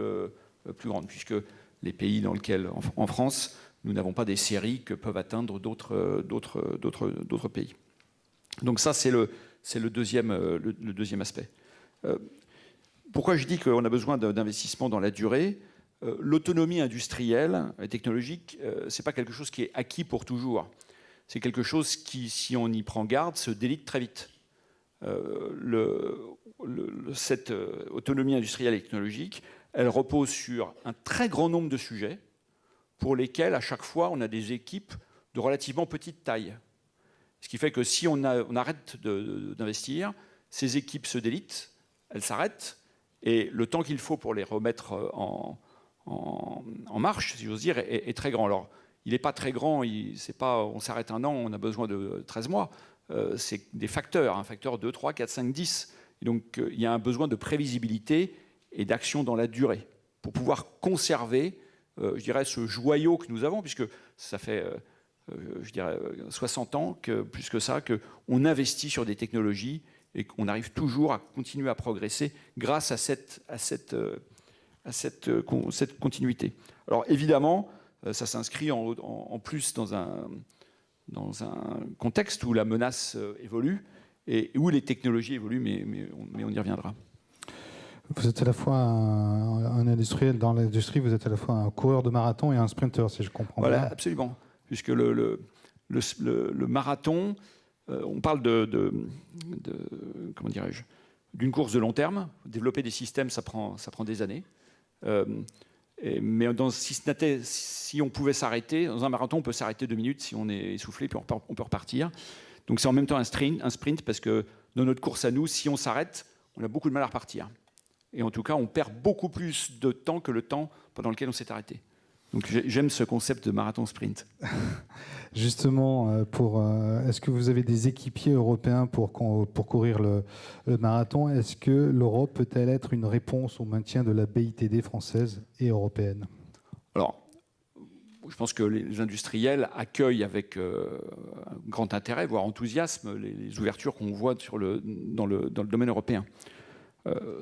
[SPEAKER 5] grande, puisque les pays dans lesquels, en France, nous n'avons pas des séries que peuvent atteindre d'autres pays. Donc ça, c'est le deuxième aspect. Pourquoi je dis qu'on a besoin d'investissements dans la durée ? L'autonomie industrielle et technologique, ce n'est pas quelque chose qui est acquis pour toujours. C'est quelque chose qui, si on y prend garde, se délite très vite. Cette autonomie industrielle et technologique, elle repose sur un très grand nombre de sujets pour lesquels, à chaque fois, on a des équipes de relativement petite taille. Ce qui fait que si on arrête d'investir, ces équipes se délitent, elles s'arrêtent, et le temps qu'il faut pour les remettre en marche, si j'ose dire, est très grand. Alors, il n'est pas très grand, c'est pas on s'arrête un an, on a besoin de 13 mois. C'est des facteurs, un facteur 2, 3, 4, 5, 10. Et donc, il y a un besoin de prévisibilité et d'action dans la durée pour pouvoir conserver, je dirais, ce joyau que nous avons, puisque ça fait, je dirais, 60 ans, plus que ça, qu'on investit sur des technologies et qu'on arrive toujours à continuer à progresser grâce à cette continuité. Alors évidemment, ça s'inscrit en plus dans un contexte où la menace évolue et où les technologies évoluent, mais on y reviendra.
[SPEAKER 2] Vous êtes à la fois un industriel dans l'industrie, vous êtes à la fois un coureur de marathon et un sprinter, si je comprends bien.
[SPEAKER 5] Voilà, absolument. Puisque le marathon, on parle comment dirais-je, d'une course de long terme. Développer des systèmes, ça prend des années. Mais si on pouvait s'arrêter, dans un marathon, on peut s'arrêter 2 minutes si on est essoufflé, puis on peut repartir. Donc c'est en même temps un sprint, parce que dans notre course à nous, si on s'arrête, on a beaucoup de mal à repartir. Et en tout cas, on perd beaucoup plus de temps que le temps pendant lequel on s'est arrêté. Donc j'aime ce concept de marathon-sprint.
[SPEAKER 2] Justement, est-ce que vous avez des équipiers européens pour courir le marathon? Est-ce que l'Europe peut-elle être une réponse au maintien de la BITD française et européenne?
[SPEAKER 5] Alors, je pense que les industriels accueillent avec un grand intérêt, voire enthousiasme, les ouvertures qu'on voit dans le domaine européen.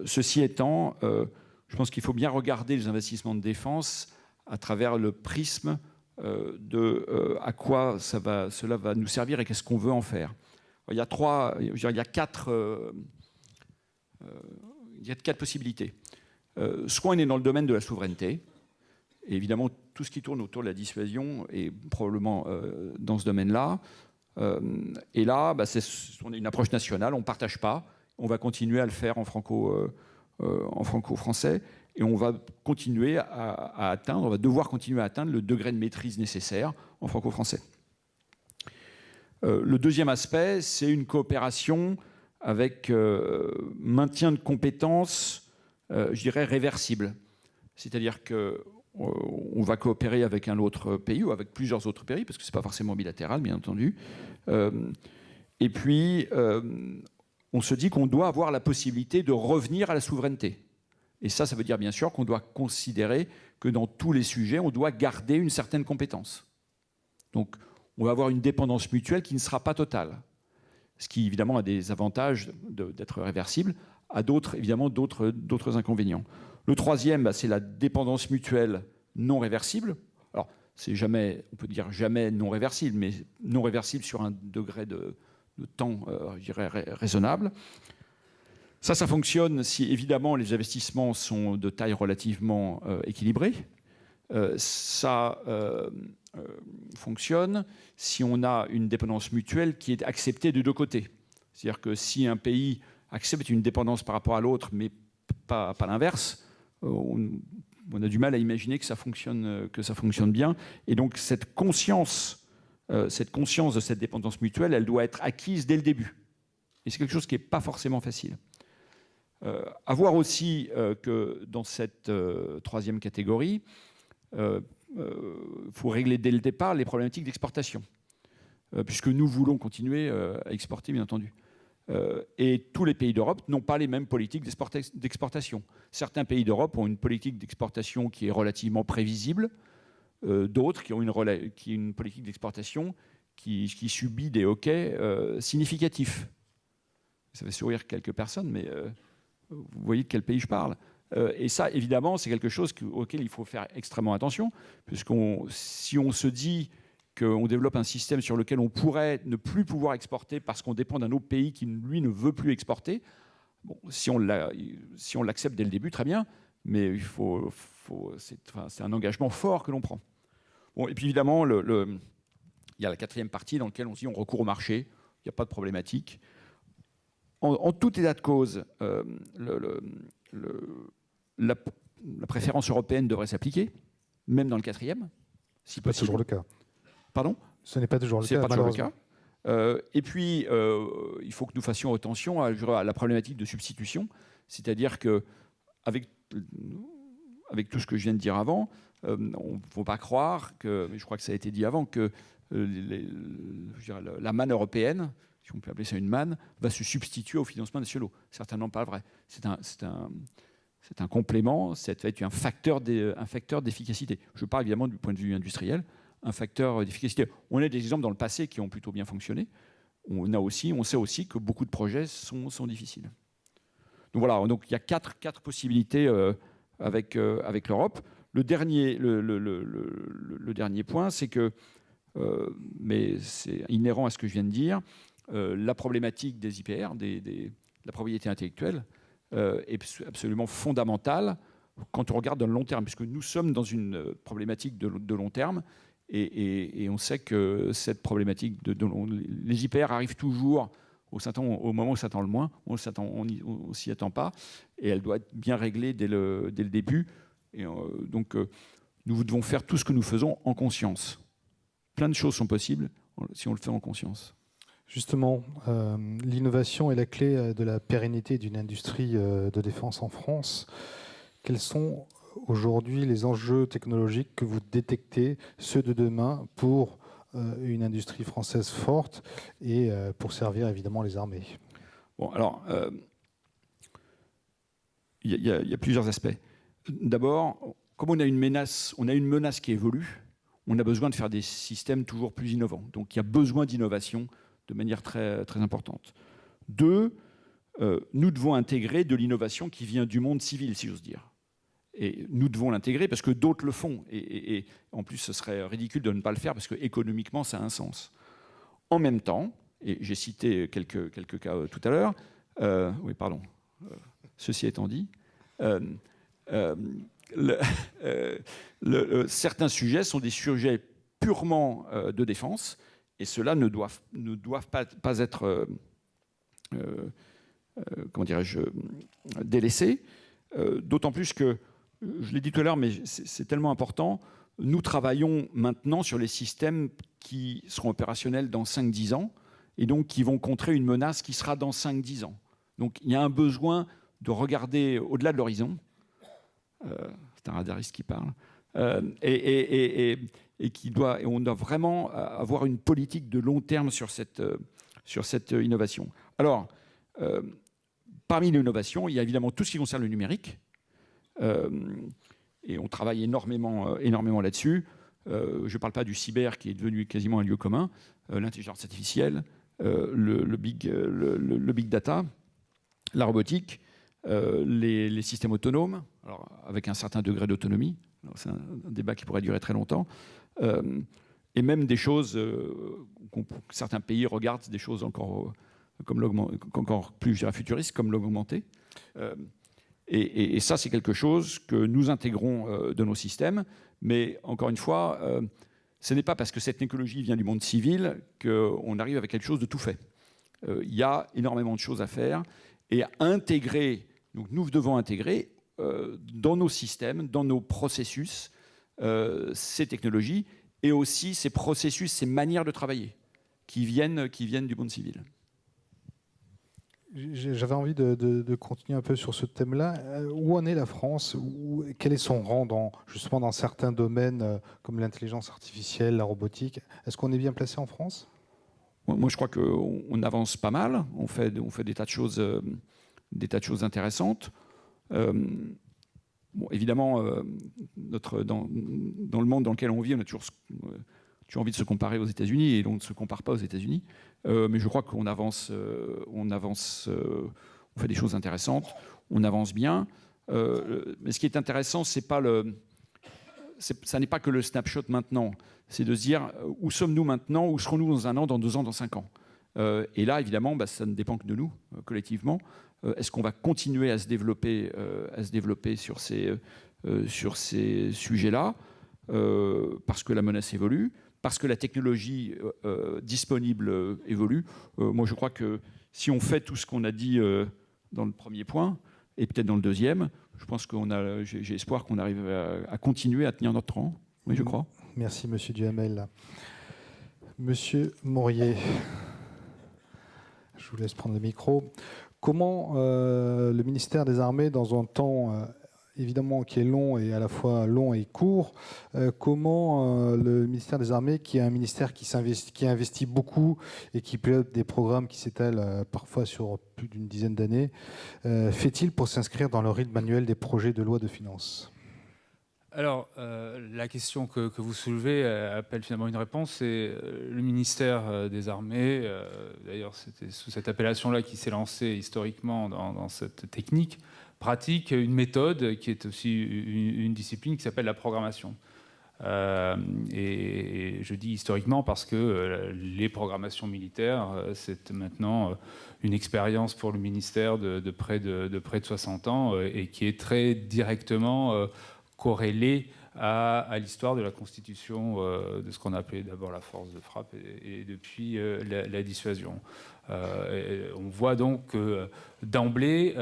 [SPEAKER 5] Ceci étant, je pense qu'il faut bien regarder les investissements de défense à travers le prisme à quoi cela va nous servir et qu'est-ce qu'on veut en faire. Il y a quatre possibilités. Soit on est dans le domaine de la souveraineté, et évidemment tout ce qui tourne autour de la dissuasion est probablement dans ce domaine-là. Et là, on a une approche nationale, on ne partage pas, on va continuer à le faire en franco-français. Et on va continuer on va devoir continuer à atteindre le degré de maîtrise nécessaire en franco-français. Le deuxième aspect, c'est une coopération avec maintien de compétences, je dirais, réversibles. C'est-à-dire qu'on va coopérer avec un autre pays ou avec plusieurs autres pays, parce que ce n'est pas forcément bilatéral, bien entendu. Et puis, on se dit qu'on doit avoir la possibilité de revenir à la souveraineté. Et ça veut dire bien sûr qu'on doit considérer que dans tous les sujets, on doit garder une certaine compétence. Donc, on va avoir une dépendance mutuelle qui ne sera pas totale. Ce qui, évidemment, a des avantages d'être réversible, a d'autres inconvénients. Le troisième, c'est la dépendance mutuelle non réversible. Alors, on peut dire jamais non réversible, mais non réversible sur un degré de temps, je dirais, raisonnable. Ça fonctionne si, évidemment, les investissements sont de taille relativement équilibrée. Ça fonctionne si on a une dépendance mutuelle qui est acceptée de deux côtés. C'est-à-dire que si un pays accepte une dépendance par rapport à l'autre, mais pas l'inverse, on a du mal à imaginer que ça fonctionne bien. Et donc, cette conscience de cette dépendance mutuelle, elle doit être acquise dès le début. Et c'est quelque chose qui n'est pas forcément facile. À voir aussi que dans cette troisième catégorie, il faut régler dès le départ les problématiques d'exportation, puisque nous voulons continuer à exporter, bien entendu. Et tous les pays d'Europe n'ont pas les mêmes politiques d'exportation. Certains pays d'Europe ont une politique d'exportation qui est relativement prévisible, d'autres qui ont une politique d'exportation qui subit des hoquets significatifs. Ça fait sourire quelques personnes, mais vous voyez de quel pays je parle. Et ça, évidemment, c'est quelque chose auquel il faut faire extrêmement attention, puisque si on se dit qu'on développe un système sur lequel on pourrait ne plus pouvoir exporter parce qu'on dépend d'un autre pays qui, lui, ne veut plus exporter, bon, si on l'accepte dès le début, très bien, mais c'est un engagement fort que l'on prend. Bon, et puis évidemment, il y a la quatrième partie dans laquelle on se dit on recourt au marché, il n'y a pas de problématique. En tout état de cause, la préférence européenne devrait s'appliquer, même dans le quatrième, si possible.
[SPEAKER 2] C'est pas toujours le cas.
[SPEAKER 5] Pardon ?
[SPEAKER 2] Ce n'est pas toujours le cas,
[SPEAKER 5] pas toujours le
[SPEAKER 2] malheureusement.
[SPEAKER 5] cas. Et puis, il faut que nous fassions attention à la problématique de substitution, c'est-à-dire qu'avec tout ce que je viens de dire avant, on ne faut pas croire que, mais je crois que ça a été dit avant, que la manne européenne, si on peut appeler ça une manne, va se substituer aux financements nationaux. Certainement pas vrai. C'est un complément, ça va être un facteur d'efficacité. Je parle évidemment du point de vue industriel, un facteur d'efficacité. On a des exemples dans le passé qui ont plutôt bien fonctionné. On sait aussi que beaucoup de projets sont difficiles. Donc voilà, donc il y a quatre possibilités avec l'Europe. Le dernier point, c'est que, mais c'est inhérent à ce que je viens de dire, la problématique des IPR, de la propriété intellectuelle, est absolument fondamentale quand on regarde dans le long terme, puisque nous sommes dans une problématique de long terme, et on sait que cette problématique les IPR arrivent toujours au moment où on s'attend le moins, on ne s'y attend pas, et elle doit être bien réglée dès le début. Et donc, nous devons faire tout ce que nous faisons en conscience. Plein de choses sont possibles si on le fait en conscience.
[SPEAKER 2] Justement, l'innovation est la clé de la pérennité d'une industrie de défense en France. Quels sont aujourd'hui les enjeux technologiques que vous détectez, ceux de demain, pour une industrie française forte et pour servir évidemment les armées?
[SPEAKER 5] Bon, alors, il y a plusieurs aspects. D'abord, comme on a une menace qui évolue, on a besoin de faire des systèmes toujours plus innovants. Donc il y a besoin d'innovation de manière très, très importante. Deux, nous devons intégrer de l'innovation qui vient du monde civil, si j'ose dire. Et nous devons l'intégrer parce que d'autres le font. Et en plus, ce serait ridicule de ne pas le faire parce qu'économiquement, ça a un sens. En même temps, et j'ai cité quelques cas tout à l'heure, oui, pardon, ceci étant dit, certains sujets sont des sujets purement de défense, et ceux-là ne doivent pas être, comment dirais-je, délaissés. D'autant plus que, je l'ai dit tout à l'heure, mais c'est tellement important, nous travaillons maintenant sur les systèmes qui seront opérationnels dans 5-10 ans, et donc qui vont contrer une menace qui sera dans 5-10 ans. Donc il y a un besoin de regarder au-delà de l'horizon. C'est un radariste qui parle. Et on doit vraiment avoir une politique de long terme sur cette innovation. Alors, parmi l'innovation, il y a évidemment tout ce qui concerne le numérique. Et on travaille énormément là-dessus. Je ne parle pas du cyber qui est devenu quasiment un lieu commun, l'intelligence artificielle, le big data, la robotique, les systèmes autonomes, alors avec un certain degré d'autonomie. C'est un débat qui pourrait durer très longtemps. Et même des choses que certains pays regardent, des choses encore plus futuristes, comme l'augmenté. Et ça, c'est quelque chose que nous intégrons de nos systèmes. Mais encore une fois, ce n'est pas parce que cette technologie vient du monde civil qu'on arrive avec quelque chose de tout fait. Il y a énormément de choses à faire et à intégrer. Donc nous devons intégrer dans nos systèmes, dans nos processus, ces technologies et aussi ces processus, ces manières de travailler qui viennent du monde civil.
[SPEAKER 2] J'avais envie de continuer un peu sur ce thème-là. Où en est la France? Quel est son rang justement dans certains domaines comme l'intelligence artificielle, la robotique? Est-ce qu'on est bien placé en France?
[SPEAKER 5] Moi, je crois qu'on avance pas mal. On fait des tas de choses intéressantes. Bon, évidemment, dans le monde dans lequel on vit, on a toujours envie de se comparer aux États-Unis et on ne se compare pas aux États-Unis. Mais je crois qu'on avance, on fait des choses intéressantes, on avance bien. Mais ce qui est intéressant, ça n'est pas que le snapshot maintenant, c'est de se dire où sommes-nous maintenant, où serons-nous dans 1 an, dans 2 ans, dans 5 ans. Et là, évidemment, ça ne dépend que de nous, collectivement. Est-ce qu'on va continuer à se développer sur ces sujets-là, parce que la menace évolue, parce que la technologie disponible évolue. Moi, je crois que si on fait tout ce qu'on a dit dans le premier point, et peut-être dans le deuxième, je pense j'ai espoir qu'on arrive à continuer à tenir notre rang. Oui, je crois.
[SPEAKER 2] Merci, Monsieur Duhamel. Monsieur Morier, je vous laisse prendre le micro. Comment le ministère des Armées, dans un temps évidemment qui est long et à la fois long et court, comment le ministère des Armées, qui est un ministère qui investit beaucoup et qui pilote des programmes qui s'étalent parfois sur plus d'une dizaine d'années, fait-il pour s'inscrire dans le rythme annuel des projets de loi de finances?
[SPEAKER 6] Alors, la question que vous soulevez appelle finalement une réponse. C'est le ministère des Armées, d'ailleurs c'était sous cette appellation-là qui s'est lancé historiquement dans cette technique, pratique une méthode qui est aussi une discipline qui s'appelle la programmation. Et je dis historiquement parce que les programmations militaires, c'est maintenant une expérience pour le ministère de près de 60 ans et qui est très directement corrélée à l'histoire de la constitution de ce qu'on appelait d'abord la force de frappe et depuis la dissuasion. On voit donc que d'emblée,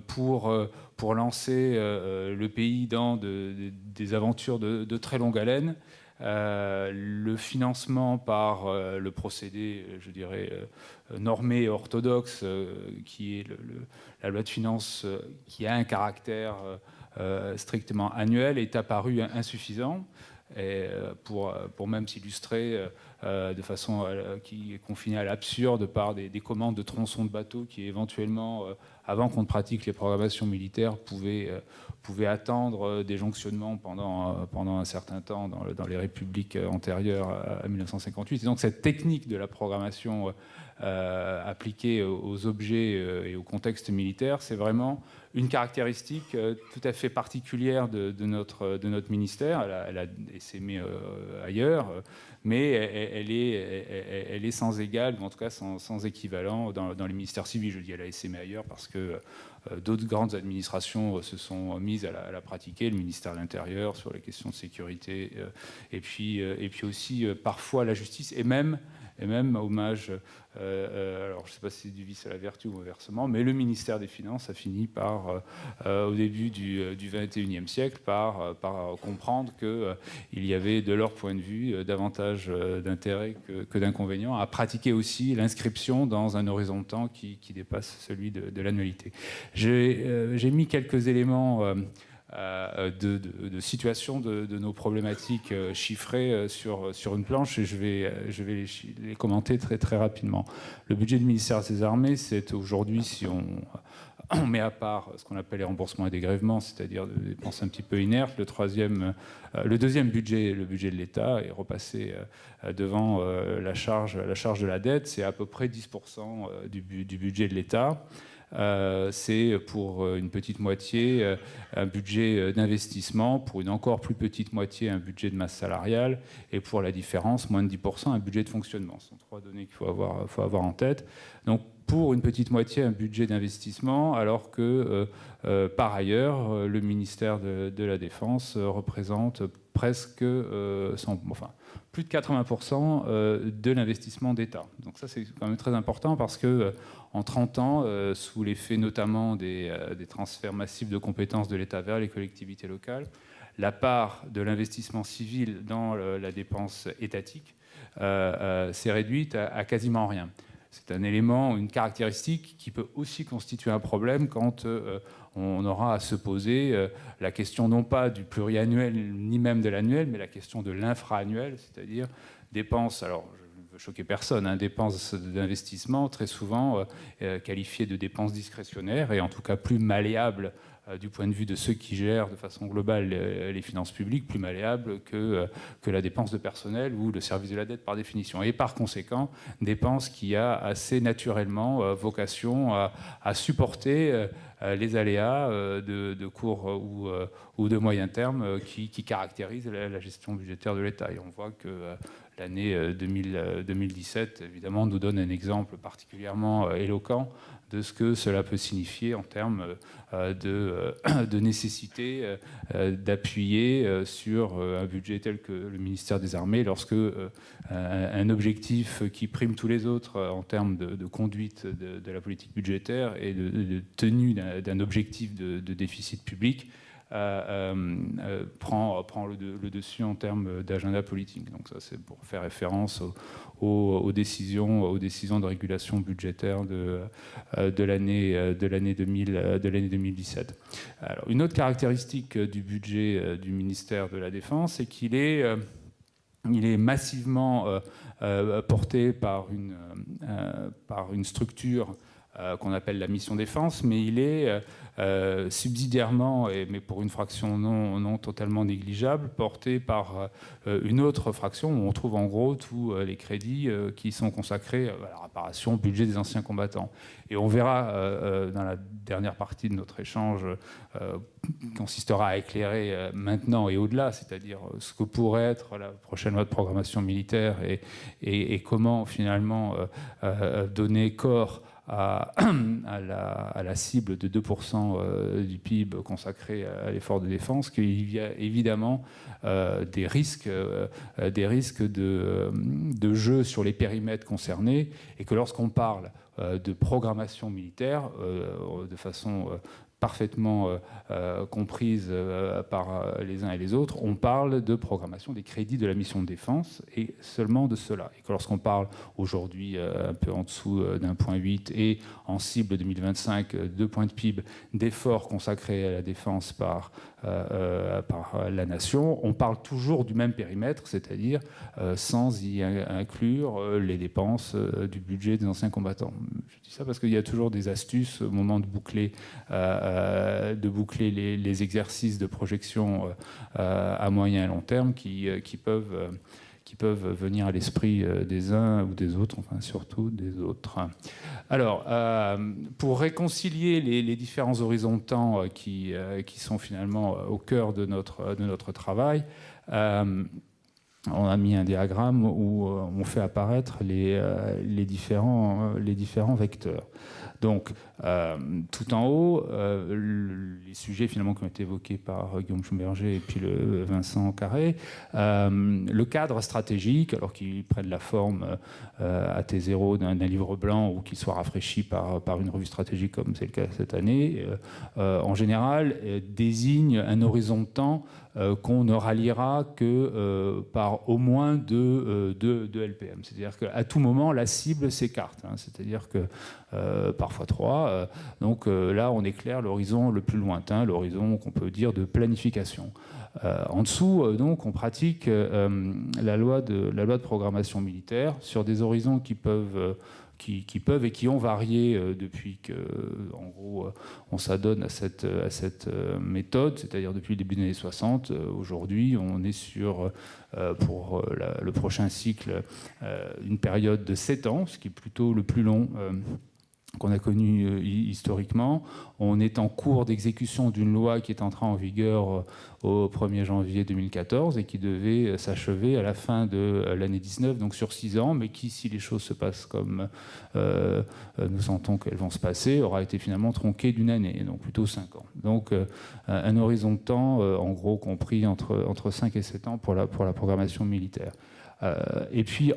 [SPEAKER 6] pour lancer le pays dans des aventures de très longue haleine, le financement par le procédé, je dirais, normé et orthodoxe, qui est la loi de finances, qui a un caractère strictement annuel, est apparu insuffisant. Et pour même s'illustrer de façon qui est confinée à l'absurde par des commandes de tronçons de bateaux qui éventuellement, avant qu'on ne pratique les programmations militaires, pouvaient attendre des jonctionnements pendant un certain temps dans les républiques antérieures à 1958. Et donc cette technique de la programmation appliquée aux objets et au contexte militaire, c'est vraiment une caractéristique tout à fait particulière de notre ministère. Elle a essaimé ailleurs, mais elle est sans égal, ou en tout cas sans équivalent dans les ministères civils. Je dis elle a essaimé ailleurs parce que d'autres grandes administrations se sont mises à la pratiquer, le ministère de l'Intérieur sur les questions de sécurité, et puis aussi parfois la justice, et même hommage, alors je ne sais pas si c'est du vice à la vertu ou inversement, mais le ministère des Finances a fini par, au début du XXIe siècle, par comprendre qu'il y avait, de leur point de vue, davantage d'intérêt que d'inconvénients à pratiquer aussi l'inscription dans un horizon de temps qui dépasse celui de l'annualité. J'ai mis quelques éléments de situation de nos problématiques chiffrées sur une planche, et je vais les commenter très, très rapidement. Le budget du ministère des Armées, c'est aujourd'hui, si on met à part ce qu'on appelle les remboursements et dégrèvements, c'est-à-dire des dépenses un petit peu inertes, le deuxième budget, le budget de l'État, est repassé devant la charge de la dette. C'est à peu près 10% du budget de l'État. C'est pour une petite moitié un budget d'investissement, pour une encore plus petite moitié un budget de masse salariale, et pour la différence, moins de 10%, un budget de fonctionnement. Ce sont trois données qu'il faut avoir en tête. Donc pour une petite moitié un budget d'investissement, alors que par ailleurs le ministère de la Défense représente presque plus de 80% de l'investissement d'État. Donc ça, c'est quand même très important parce que en 30 ans, sous l'effet notamment des transferts massifs de compétences de l'État vers les collectivités locales, la part de l'investissement civil dans la dépense étatique s'est réduite à quasiment rien. C'est un élément, une caractéristique qui peut aussi constituer un problème quand on aura à se poser la question non pas du pluriannuel ni même de l'annuel, mais la question de l'infra-annuel, c'est-à-dire dépenses, alors je ne veux choquer personne, dépenses d'investissement très souvent qualifiées de dépenses discrétionnaires et en tout cas plus malléables du point de vue de ceux qui gèrent de façon globale les finances publiques, plus malléables que la dépense de personnel ou le service de la dette par définition. Et par conséquent, dépense qui a assez naturellement vocation à supporter les aléas de court ou de moyen terme qui caractérisent la gestion budgétaire de l'État. Et on voit que l'année 2017, évidemment, nous donne un exemple particulièrement éloquent de ce que cela peut signifier en termes de nécessité d'appuyer sur un budget tel que le ministère des Armées lorsque un objectif qui prime tous les autres en termes de conduite de la politique budgétaire et de tenue d'un objectif de déficit public prend le dessus en termes d'agenda politique. Donc ça, c'est pour faire référence aux décisions de régulation budgétaire de l'année 2017. Alors, une autre caractéristique du budget du ministère de la Défense, c'est qu'il est massivement porté par une structure qu'on appelle la mission défense, mais il est subsidiairement, mais pour une fraction non totalement négligeable, porté par une autre fraction où on trouve en gros tous les crédits qui sont consacrés à la réparation au budget des anciens combattants. Et on verra dans la dernière partie de notre échange qui consistera à éclairer maintenant et au-delà, c'est-à-dire ce que pourrait être la prochaine loi de programmation militaire et comment finalement donner corps à la cible de 2% du PIB consacré à l'effort de défense, qu'il y a évidemment des risques de jeu sur les périmètres concernés, et que lorsqu'on parle de programmation militaire, de façon parfaitement comprise par les uns et les autres, on parle de programmation des crédits de la mission de défense et seulement de cela. Et que lorsqu'on parle aujourd'hui un peu en dessous d'1,8 et en cible 2025 2 points de PIB d'efforts consacrés à la défense par la nation, on parle toujours du même périmètre, c'est-à-dire sans y inclure les dépenses du budget des anciens combattants. Je dis ça parce qu'il y a toujours des astuces au moment de boucler les exercices de projection à moyen et long terme qui peuvent venir à l'esprit des uns ou des autres, enfin surtout des autres. Alors, pour réconcilier les différents horizons de temps qui sont finalement au cœur de notre travail, on a mis un diagramme où on fait apparaître les différents vecteurs. Donc, tout en haut, les sujets finalement qui ont été évoqués par Guillaume Schumberger et puis Vincent Carré, le cadre stratégique, alors qu'il prenne la forme à T0 d'un livre blanc ou qu'il soit rafraîchi par une revue stratégique comme c'est le cas cette année, en général, désigne un horizon de temps qu'on ne ralliera que par au moins deux LPM. C'est-à-dire qu'à tout moment, la cible s'écarte. C'est-à-dire que parfois 3. Donc là, on éclaire l'horizon le plus lointain, l'horizon qu'on peut dire de planification. En dessous, donc, on pratique la loi de programmation militaire sur des horizons qui peuvent et qui ont varié depuis que, en gros, on s'adonne à cette méthode, c'est-à-dire depuis le début des années 60. Aujourd'hui, on est sur, pour le prochain cycle, une période de 7 ans, ce qui est plutôt le plus long qu'on a connu historiquement. On est en cours d'exécution d'une loi qui est entrée en vigueur au 1er janvier 2014 et qui devait s'achever à la fin de l'année 19, donc sur 6 ans, mais qui, si les choses se passent comme nous sentons qu'elles vont se passer, aura été finalement tronquée d'une année, donc plutôt 5 ans. Donc un horizon de temps, en gros, compris entre 5 et 7 ans pour la programmation militaire. Et puis,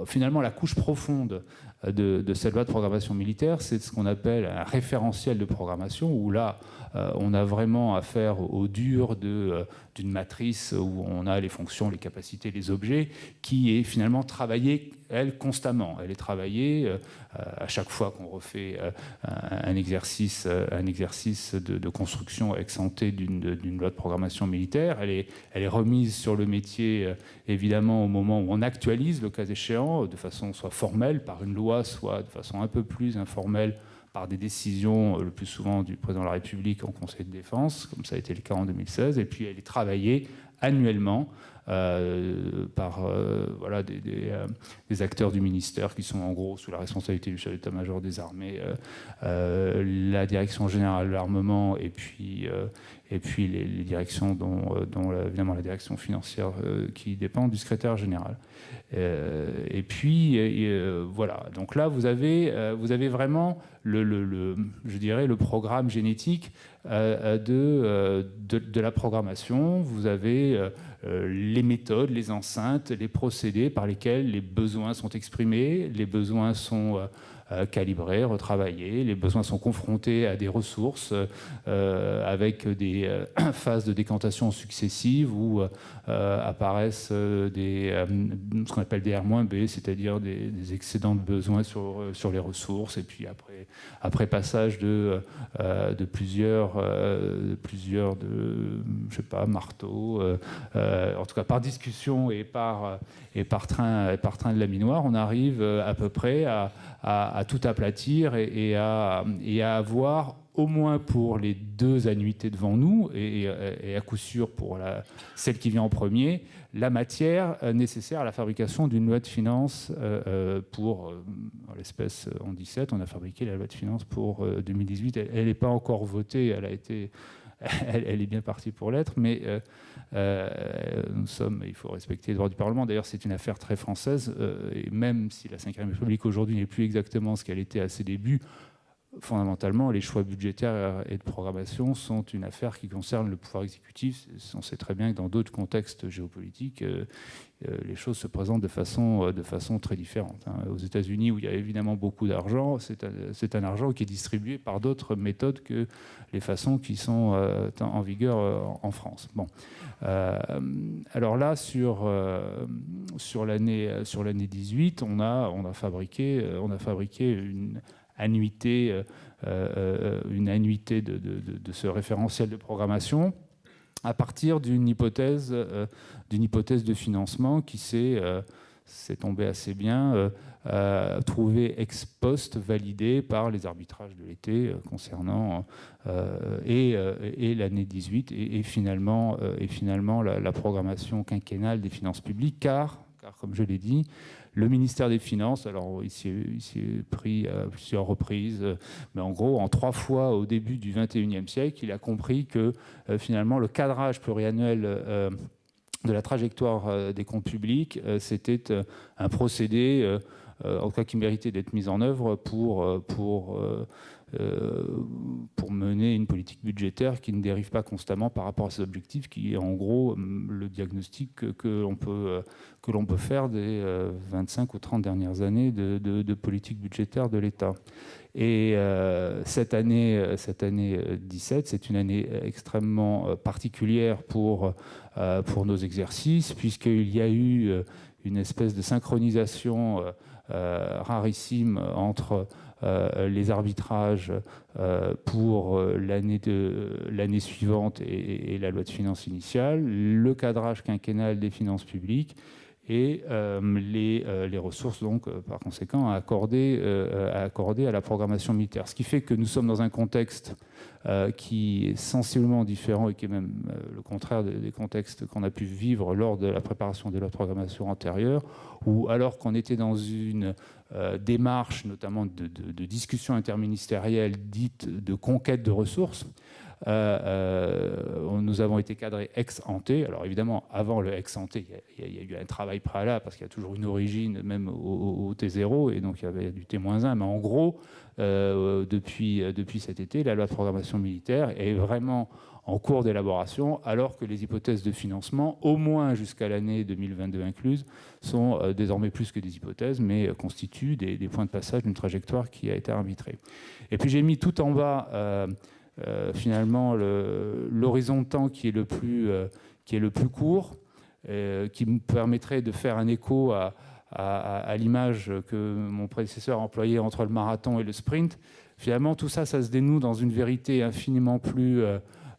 [SPEAKER 6] finalement, la couche profonde de cette loi de programmation militaire, c'est ce qu'on appelle un référentiel de programmation, où là, on a vraiment affaire au dur d'une matrice où on a les fonctions, les capacités, les objets, qui est finalement travaillée, elle, constamment. Elle est travaillée à chaque fois qu'on refait un exercice de construction ex-ante d'une loi de programmation militaire. Elle est remise sur le métier, évidemment, au moment où on actualise, le cas échéant, de façon soit formelle, par une loi, soit de façon un peu plus informelle, par des décisions, le plus souvent du président de la République en Conseil de défense, comme ça a été le cas en 2016, et puis elle est travaillée annuellement par voilà, des acteurs du ministère qui sont en gros sous la responsabilité du chef d'état-major des armées, la direction générale de l'armement et puis les directions dont évidemment la direction financière qui dépend du secrétaire général. Et puis voilà, donc là vous avez vraiment je dirais le programme génétique de la programmation. Vous avez les méthodes, les enceintes, les procédés par lesquels les besoins sont exprimés, les besoins sont calibrés, retravaillés, les besoins sont confrontés à des ressources avec des phases de décantation successives où apparaissent ce qu'on appelle des R-B, c'est-à-dire des excédents de besoins sur les ressources, et puis après passage de plusieurs je sais pas, marteaux, en tout cas par discussion et par train de laminoir, on arrive à peu près à tout aplatir et à avoir, au moins pour les 2 annuités devant nous, et à coup sûr pour celle qui vient en premier, la matière nécessaire à la fabrication d'une loi de finances pour, en l'espèce, en 2017, on a fabriqué la loi de finances pour 2018. Elle n'est pas encore votée, elle est bien partie pour l'être, mais il faut respecter les droits du Parlement. D'ailleurs, c'est une affaire très française, et même si la Ve République aujourd'hui n'est plus exactement ce qu'elle était à ses débuts, fondamentalement, les choix budgétaires et de programmation sont une affaire qui concerne le pouvoir exécutif. On sait très bien que dans d'autres contextes géopolitiques, les choses se présentent de façon très différente. Aux États-Unis, où il y a évidemment beaucoup d'argent, c'est un argent qui est distribué par d'autres méthodes que les façons qui sont en vigueur en France. Bon. Alors là, sur l'année 18, on a fabriqué une annuité de ce référentiel de programmation à partir d'une hypothèse de financement qui s'est tombée assez bien, trouvée ex post, validée par les arbitrages de l'été concernant et l'année 18 et finalement la programmation quinquennale des finances publiques, car comme je l'ai dit, le ministère des Finances, alors il s'y est pris à plusieurs reprises, mais en gros, en 3 fois au début du XXIe siècle, il a compris que finalement le cadrage pluriannuel de la trajectoire des comptes publics, c'était un procédé, en tout cas qui méritait d'être mis en œuvre pour mener une politique budgétaire qui ne dérive pas constamment par rapport à ces objectifs, qui est en gros le diagnostic que l'on peut faire des 25 ou 30 dernières années de politique budgétaire de l'État. Et cette année 17, c'est une année extrêmement particulière pour nos exercices, puisqu'il y a eu une espèce de synchronisation rarissime entre les arbitrages pour l'année suivante et la loi de finances initiale, le cadrage quinquennal des finances publiques et les ressources, donc, par conséquent, à accorder à la programmation militaire. Ce qui fait que nous sommes dans un contexte qui est sensiblement différent et qui est même le contraire des contextes qu'on a pu vivre lors de la préparation des lois de programmation antérieures, où alors qu'on était dans une démarche, notamment de discussion interministérielle dite de conquête de ressources, nous avons été cadrés ex ante. Alors évidemment, avant le ex ante, il y a eu un travail préalable parce qu'il y a toujours une origine, même au T0, et donc il y avait du T-1. Mais en gros, depuis cet été, la loi de programmation militaire est vraiment en cours d'élaboration, alors que les hypothèses de financement, au moins jusqu'à l'année 2022 incluse, sont désormais plus que des hypothèses, mais constituent des points de passage d'une trajectoire qui a été arbitrée. Et puis j'ai mis tout en bas finalement l'horizon de temps qui est le plus court, qui me permettrait de faire un écho à l'image que mon prédécesseur a employée entre le marathon et le sprint. Finalement, tout ça se dénoue dans une vérité infiniment plus,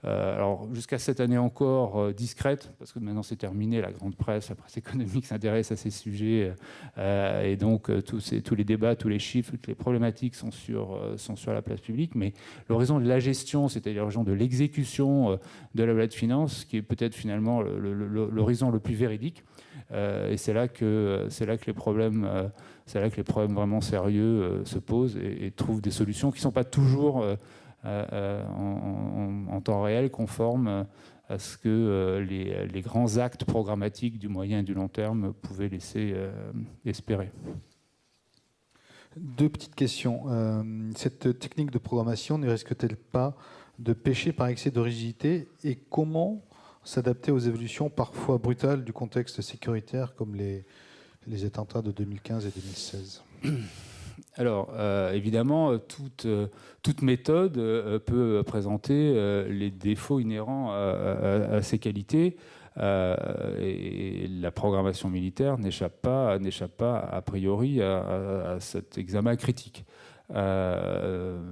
[SPEAKER 6] alors jusqu'à cette année encore, discrète, parce que maintenant c'est terminé, la grande presse, la presse économique s'intéresse à ces sujets, et donc tous les débats, tous les chiffres, toutes les problématiques sont sur la place publique, mais l'horizon de la gestion, c'est-à-dire l'horizon de l'exécution de la loi de finances, qui est peut-être finalement l'horizon le plus véridique, et c'est là que les problèmes vraiment sérieux se posent et trouvent des solutions qui ne sont pas toujours en temps réel, conforme à ce que les grands actes programmatiques du moyen et du long terme pouvaient laisser espérer.
[SPEAKER 2] 2 petites questions. Cette technique de programmation ne risque-t-elle pas de pécher par excès de rigidité, et comment s'adapter aux évolutions parfois brutales du contexte sécuritaire comme les attentats de 2015 et 2016 ?
[SPEAKER 6] Alors, évidemment, toute méthode peut présenter les défauts inhérents à ses qualités. Et la programmation militaire n'échappe pas a priori à cet examen critique.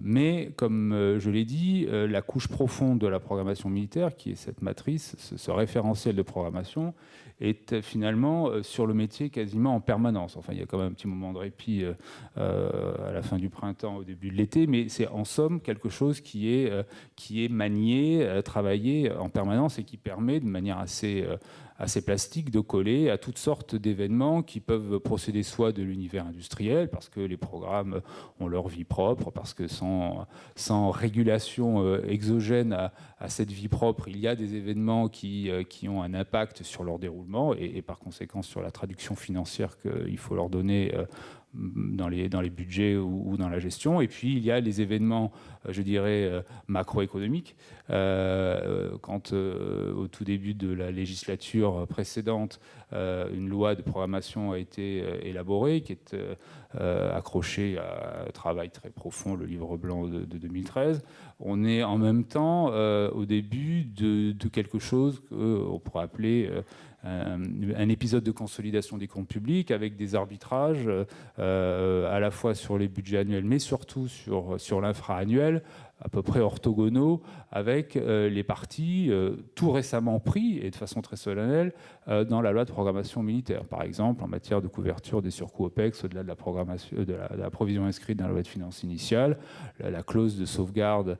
[SPEAKER 6] Mais, comme je l'ai dit, la couche profonde de la programmation militaire, qui est cette matrice, ce référentiel de programmation, est finalement sur le métier quasiment en permanence. Enfin, il y a quand même un petit moment de répit à la fin du printemps, au début de l'été, mais c'est en somme quelque chose qui est manié, travaillé en permanence et qui permet de manière assez plastique de coller à toutes sortes d'événements qui peuvent procéder soit de l'univers industriel, parce que les programmes ont leur vie propre, parce que sans régulation exogène à cette vie propre, il y a des événements qui ont un impact sur leur déroulement et par conséquent sur la traduction financière qu'il faut leur donner dans les budgets ou dans la gestion. Et puis, il y a les événements, je dirais, macroéconomiques. Quand, au tout début de la législature précédente, une loi de programmation a été élaborée, qui est accrochée à un travail très profond, le livre blanc de 2013. On est en même temps au début de quelque chose qu'on pourrait appeler un épisode de consolidation des comptes publics avec des arbitrages à la fois sur les budgets annuels mais surtout sur l'infra-annuel à peu près orthogonaux avec les partis tout récemment pris et de façon très solennelle dans la loi de programmation militaire. Par exemple, en matière de couverture des surcoûts OPEX au-delà de la programmation, de la provision inscrite dans la loi de finances initiale, la clause de sauvegarde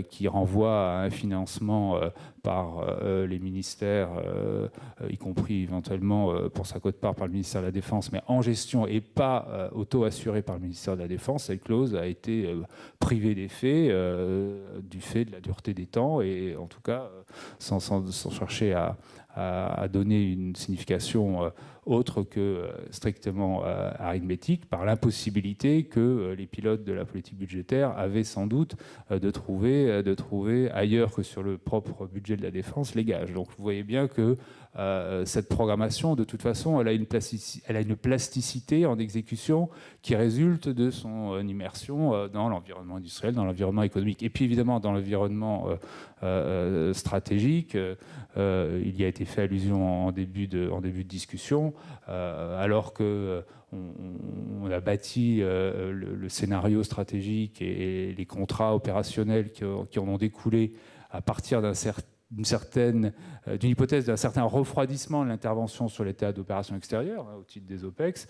[SPEAKER 6] qui renvoie à un financement par les ministères, y compris éventuellement pour sa quote-part par le ministère de la Défense, mais en gestion et pas auto-assurée par le ministère de la Défense. Cette clause a été privée d'effet du fait de la dureté des temps et en tout cas sans chercher à donner une signification autre que strictement arithmétique, par l'impossibilité que les pilotes de la politique budgétaire avaient sans doute de trouver ailleurs que sur le propre budget de la défense les gages. Donc vous voyez bien que cette programmation, de toute façon, elle a une plasticité en exécution qui résulte de son immersion dans l'environnement industriel, dans l'environnement économique. Et puis évidemment dans l'environnement stratégique, il y a été fait allusion en début de discussion, alors que on a bâti le scénario stratégique et les contrats opérationnels qui en ont découlé à partir d'une hypothèse d'un certain refroidissement de l'intervention sur les théâtres d'opérations extérieures, au titre des OPEX.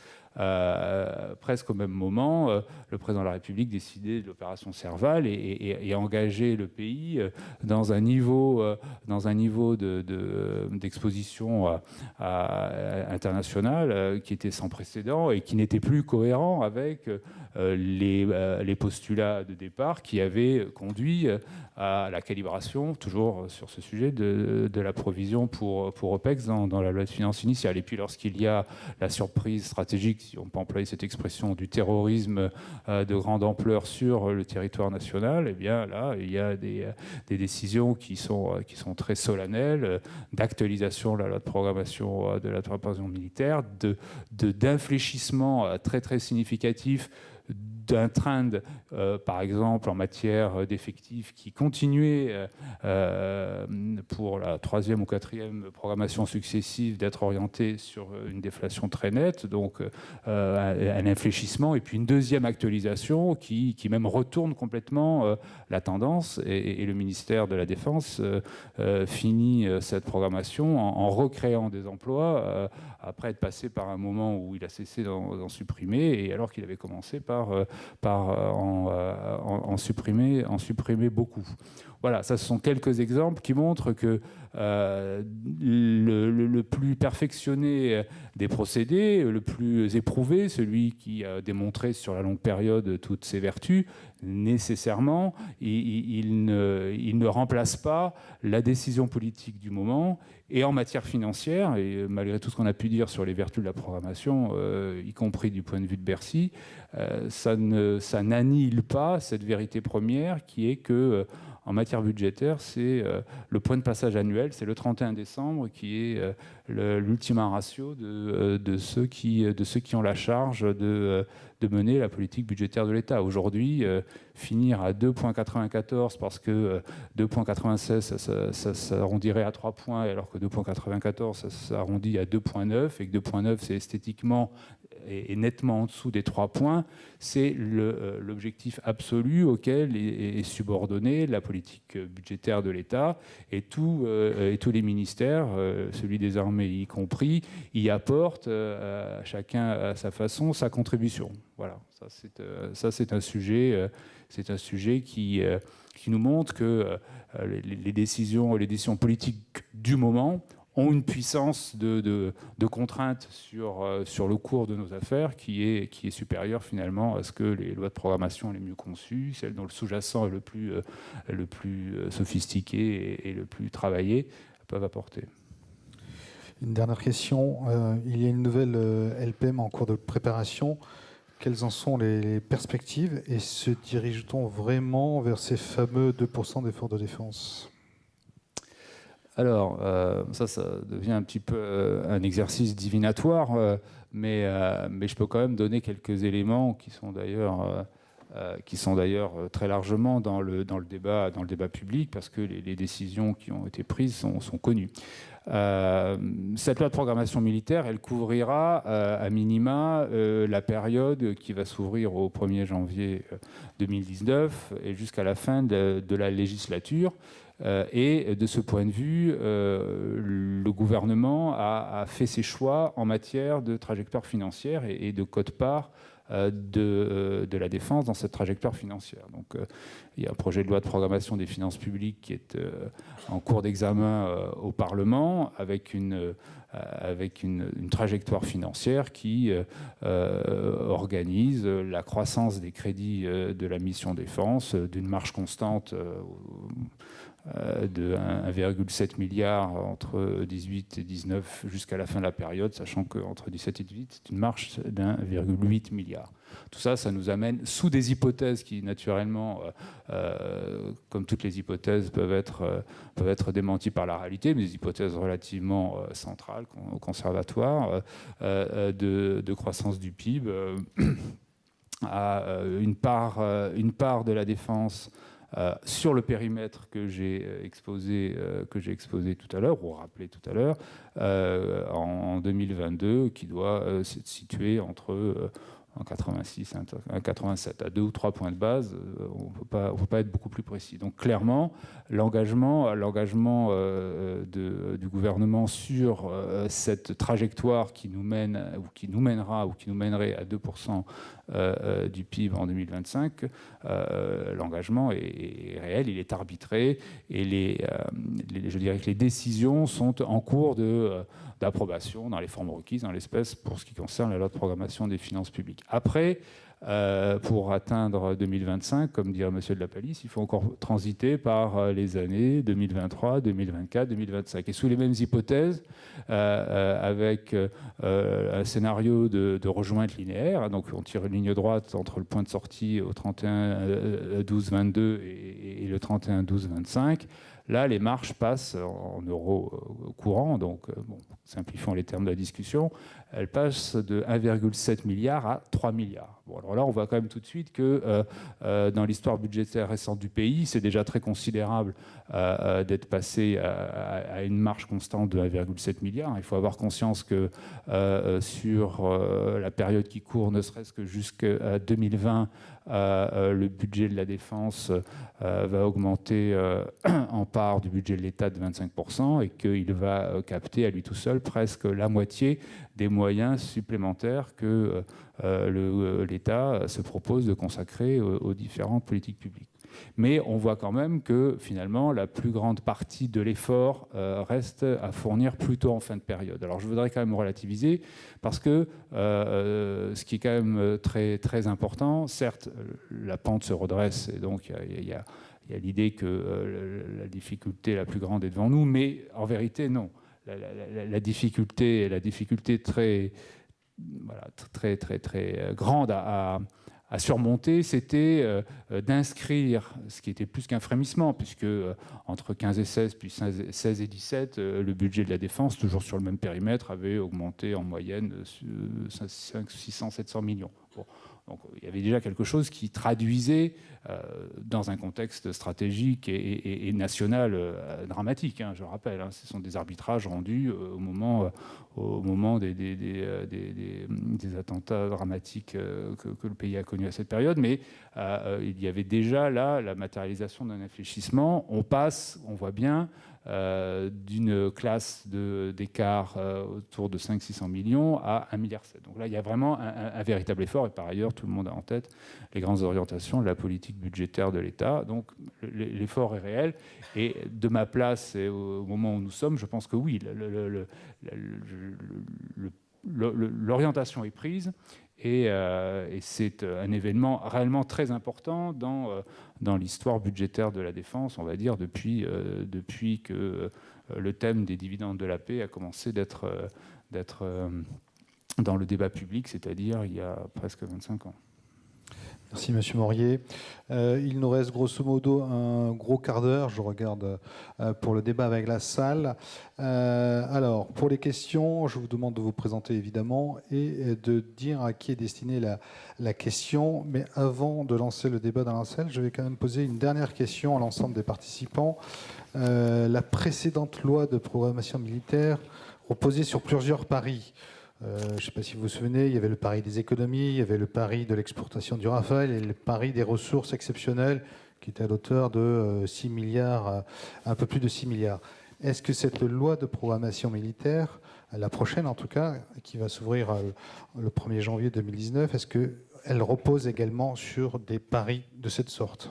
[SPEAKER 6] Presque au même moment, le président de la République décidait de l'opération Serval et engageait le pays dans un niveau d'exposition internationale qui était sans précédent et qui n'était plus cohérent avec les postulats de départ qui avaient conduit à la calibration, toujours sur ce sujet, de la provision pour OPEX dans la loi de finances initiale. Et puis lorsqu'il y a la surprise stratégique, si on peut employer cette expression, du terrorisme de grande ampleur sur le territoire national, eh bien là, il y a des décisions qui sont très solennelles, d'actualisation de la loi de programmation militaire, d'infléchissement très très significatif d'un trend, par exemple, en matière d'effectifs qui continuait pour la 3e ou 4e programmation successive d'être orienté sur une déflation très nette, donc un infléchissement, et puis une deuxième actualisation qui même retourne complètement la tendance, et le ministère de la Défense finit cette programmation en recréant des emplois, après être passé par un moment où il a cessé d'en supprimer, et alors qu'il avait commencé par en supprimer beaucoup. Voilà, ça ce sont quelques exemples qui montrent que le plus perfectionné des procédés, le plus éprouvé, celui qui a démontré sur la longue période toutes ses vertus, nécessairement, il ne remplace pas la décision politique du moment. Et en matière financière, et malgré tout ce qu'on a pu dire sur les vertus de la programmation, y compris du point de vue de Bercy, ça n'annihile pas cette vérité première qui est que en matière budgétaire, c'est le point de passage annuel, c'est le 31 décembre qui est l'ultima ratio de ceux qui ont la charge de mener la politique budgétaire de l'État. Aujourd'hui, finir à 2,94 parce que 2,96 ça s'arrondirait à 3 points, alors que 2,94 ça s'arrondit à 2,9 et que 2,9 c'est esthétiquement et nettement en dessous des 3 points, c'est l'objectif absolu auquel est subordonnée la politique budgétaire de l'État, et tous les ministères, celui des armées y compris, y apportent chacun à sa façon sa contribution. Voilà, ça c'est un sujet qui nous montre que les décisions politiques du moment ont une puissance de contrainte sur le cours de nos affaires qui est supérieure finalement à ce que les lois de programmation les mieux conçues, celles dont le sous-jacent est le plus sophistiqué et le plus travaillé, peuvent apporter.
[SPEAKER 2] Une dernière question. Il y a une nouvelle LPM en cours de préparation. quelles en sont les perspectives et se dirige-t-on vraiment vers ces fameux 2% d'efforts de défense ?
[SPEAKER 6] Alors, ça devient un petit peu un exercice divinatoire, mais je peux quand même donner quelques éléments qui sont d'ailleurs très largement dans le débat public, parce que les décisions qui ont été prises sont connues. Cette loi de programmation militaire, elle couvrira à minima la période qui va s'ouvrir au 1er janvier 2019 et jusqu'à la fin de la législature. Et de ce point de vue, le gouvernement a fait ses choix en matière de trajectoire financière et de quote-part de la défense dans cette trajectoire financière. Donc, il y a un projet de loi de programmation des finances publiques qui est en cours d'examen au Parlement avec une trajectoire financière qui organise la croissance des crédits de la mission défense d'une marge constante de 1,7 milliard entre 18 et 19 jusqu'à la fin de la période, sachant qu'entre 17 et 18, c'est une marge d'1,8 milliard. Tout ça, ça nous amène sous des hypothèses qui, naturellement, comme toutes les hypothèses, peuvent être démenties par la réalité, mais des hypothèses relativement centrales, conservatoires, de croissance du PIB, à une part de la défense sur le périmètre que j'ai exposé tout à l'heure, ou rappelé tout à l'heure, en 2022, qui doit se situer entre en 86, en 87, à 2 ou 3 points de base, on ne peut pas être beaucoup plus précis. Donc clairement, l'engagement du gouvernement sur cette trajectoire qui nous mène, ou qui nous mènera, ou qui nous mènerait à 2% du PIB en 2025, l'engagement est réel, il est arbitré, et je dirais que les décisions sont en cours d'approbation dans les formes requises, dans l'espèce, pour ce qui concerne la loi de programmation des finances publiques. Après, pour atteindre 2025, comme dirait M. de la Palisse, il faut encore transiter par les années 2023, 2024, 2025. Et sous les mêmes hypothèses, avec un scénario de rejointe linéaire, donc on tire une ligne droite entre le point de sortie au 31-12-22 et le 31-12-25, là, les marges passent en euros courants, donc simplifions les termes de la discussion, elles passent de 1,7 milliard à 3 milliards. Bon, alors là, on voit quand même tout de suite que dans l'histoire budgétaire récente du pays, c'est déjà très considérable d'être passé à une marge constante de 1,7 milliard. Il faut avoir conscience que sur la période qui court, ne serait-ce que jusqu'à 2020, le budget de la défense va augmenter en part du budget de l'État de 25% et qu'il va capter à lui tout seul presque la moitié des moyens supplémentaires que l'État se propose de consacrer aux différentes politiques publiques. Mais on voit quand même que finalement la plus grande partie de l'effort reste à fournir plutôt en fin de période. Alors je voudrais quand même relativiser parce que ce qui est quand même très, très important, certes la pente se redresse et donc il y a l'idée que la difficulté la plus grande est devant nous, mais en vérité non. La difficulté très grande à surmonter, c'était d'inscrire, ce qui était plus qu'un frémissement, puisque entre 15 et 16, puis 16 et 17, le budget de la défense, toujours sur le même périmètre, avait augmenté en moyenne 500, 600, 700 millions. Bon. Donc il y avait déjà quelque chose qui traduisait, dans un contexte stratégique et national dramatique, hein, je rappelle, hein, ce sont des arbitrages rendus au moment des attentats dramatiques que le pays a connus à cette période, mais il y avait déjà là la matérialisation d'un infléchissement. On voit bien, d'une classe d'écart autour de 500-600 millions à 1,7 milliard. Donc là, il y a vraiment un véritable effort, et par ailleurs, tout le monde a en tête les grandes orientations de la politique budgétaire de l'État. Donc l'effort est réel, et de ma place et au moment où nous sommes, je pense que oui, l'orientation est prise, et c'est un événement réellement très important dans l'histoire budgétaire de la défense, on va dire, depuis que le thème des dividendes de la paix a commencé d'être dans le débat public, c'est-à-dire il y a presque 25 ans.
[SPEAKER 2] Merci Monsieur Morier. Il nous reste grosso modo un gros quart d'heure, je regarde, pour le débat avec la salle. Alors, pour les questions, je vous demande de vous présenter évidemment et de dire à qui est destinée la question. Mais avant de lancer le débat dans la salle, je vais quand même poser une dernière question à l'ensemble des participants. La précédente loi de programmation militaire reposait sur plusieurs paris. Je ne sais pas si vous vous souvenez, il y avait le pari des économies, il y avait le pari de l'exportation du Rafale et le pari des ressources exceptionnelles qui était à l'auteur de 6 milliards, un peu plus de 6 milliards. Est-ce que cette loi de programmation militaire, la prochaine en tout cas, qui va s'ouvrir le 1er janvier 2019, est-ce qu'elle repose également sur des paris de cette sorte ?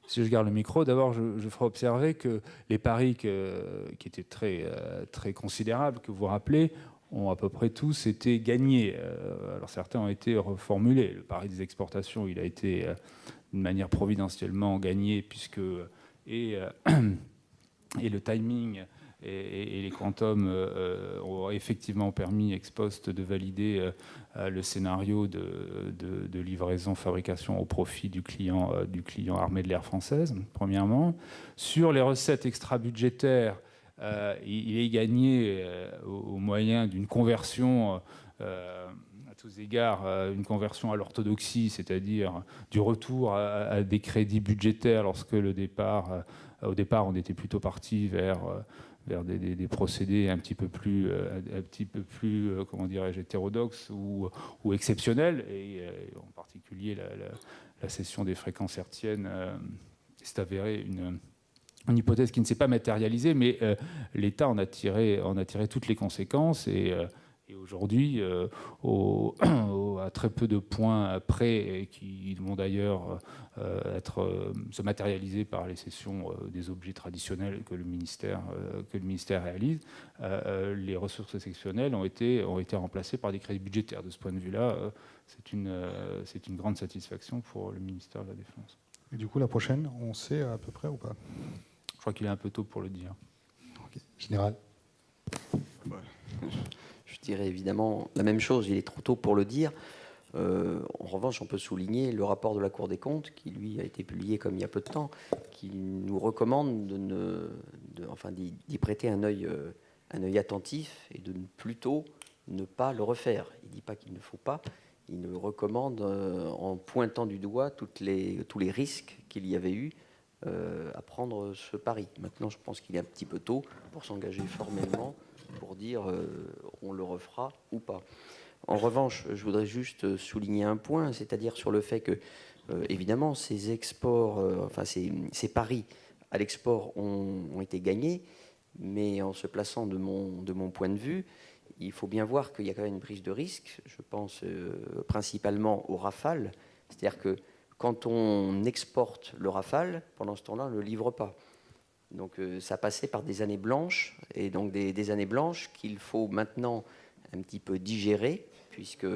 [SPEAKER 6] Si je garde le micro, d'abord, je ferai observer que les paris qui étaient très considérables, que vous rappelez, ont à peu près tous été gagnés. Alors certains ont été reformulés. Le pari des exportations, il a été d'une manière providentiellement gagné, puisque et le timing et les quantums ont effectivement permis ex post de valider le scénario de livraison, fabrication au profit du client armé de l'air française, premièrement. Sur les recettes extra-budgétaires, il est gagné au moyen d'une conversion, à tous égards, une conversion à l'orthodoxie, c'est-à-dire du retour à des crédits budgétaires lorsque au départ, on était plutôt parti vers des procédés un petit peu plus comment dirais-je, hétérodoxes ou exceptionnels, et en particulier la cession des fréquences hertziennes s'est avérée une hypothèse qui ne s'est pas matérialisée, mais l'État en a tiré toutes les conséquences, et aujourd'hui, à très peu de points près, qui vont d'ailleurs se matérialiser par les cessions des objets traditionnels que le ministère réalise, les ressources exceptionnelles ont été remplacées par des crédits budgétaires. De ce point de vue-là, c'est une grande satisfaction pour le ministère de la Défense.
[SPEAKER 2] Et du coup, la prochaine, on sait à peu près ou pas ?
[SPEAKER 6] Je crois qu'il est un peu tôt pour le dire.
[SPEAKER 2] Okay. Général.
[SPEAKER 4] Je dirais évidemment la même chose, il est trop tôt pour le dire. En revanche, on peut souligner le rapport de la Cour des comptes, qui lui a été publié comme il y a peu de temps, qui nous recommande d'y prêter un œil attentif et de plutôt ne pas le refaire. Il ne dit pas qu'il ne faut pas, il nous recommande en pointant du doigt tous les risques qu'il y avait eu à prendre ce pari. Maintenant, je pense qu'il est un petit peu tôt pour s'engager formellement, pour dire on le refera ou pas. En revanche, je voudrais juste souligner un point, c'est-à-dire sur le fait que, évidemment, ces exports, ces paris à l'export ont été gagnés, mais en se plaçant de mon point de vue, il faut bien voir qu'il y a quand même une prise de risque. Je pense principalement au Rafale, c'est-à-dire que quand on exporte le Rafale, pendant ce temps-là, on ne le livre pas. Donc ça passait par des années blanches, et donc des années blanches qu'il faut maintenant un petit peu digérer, puisque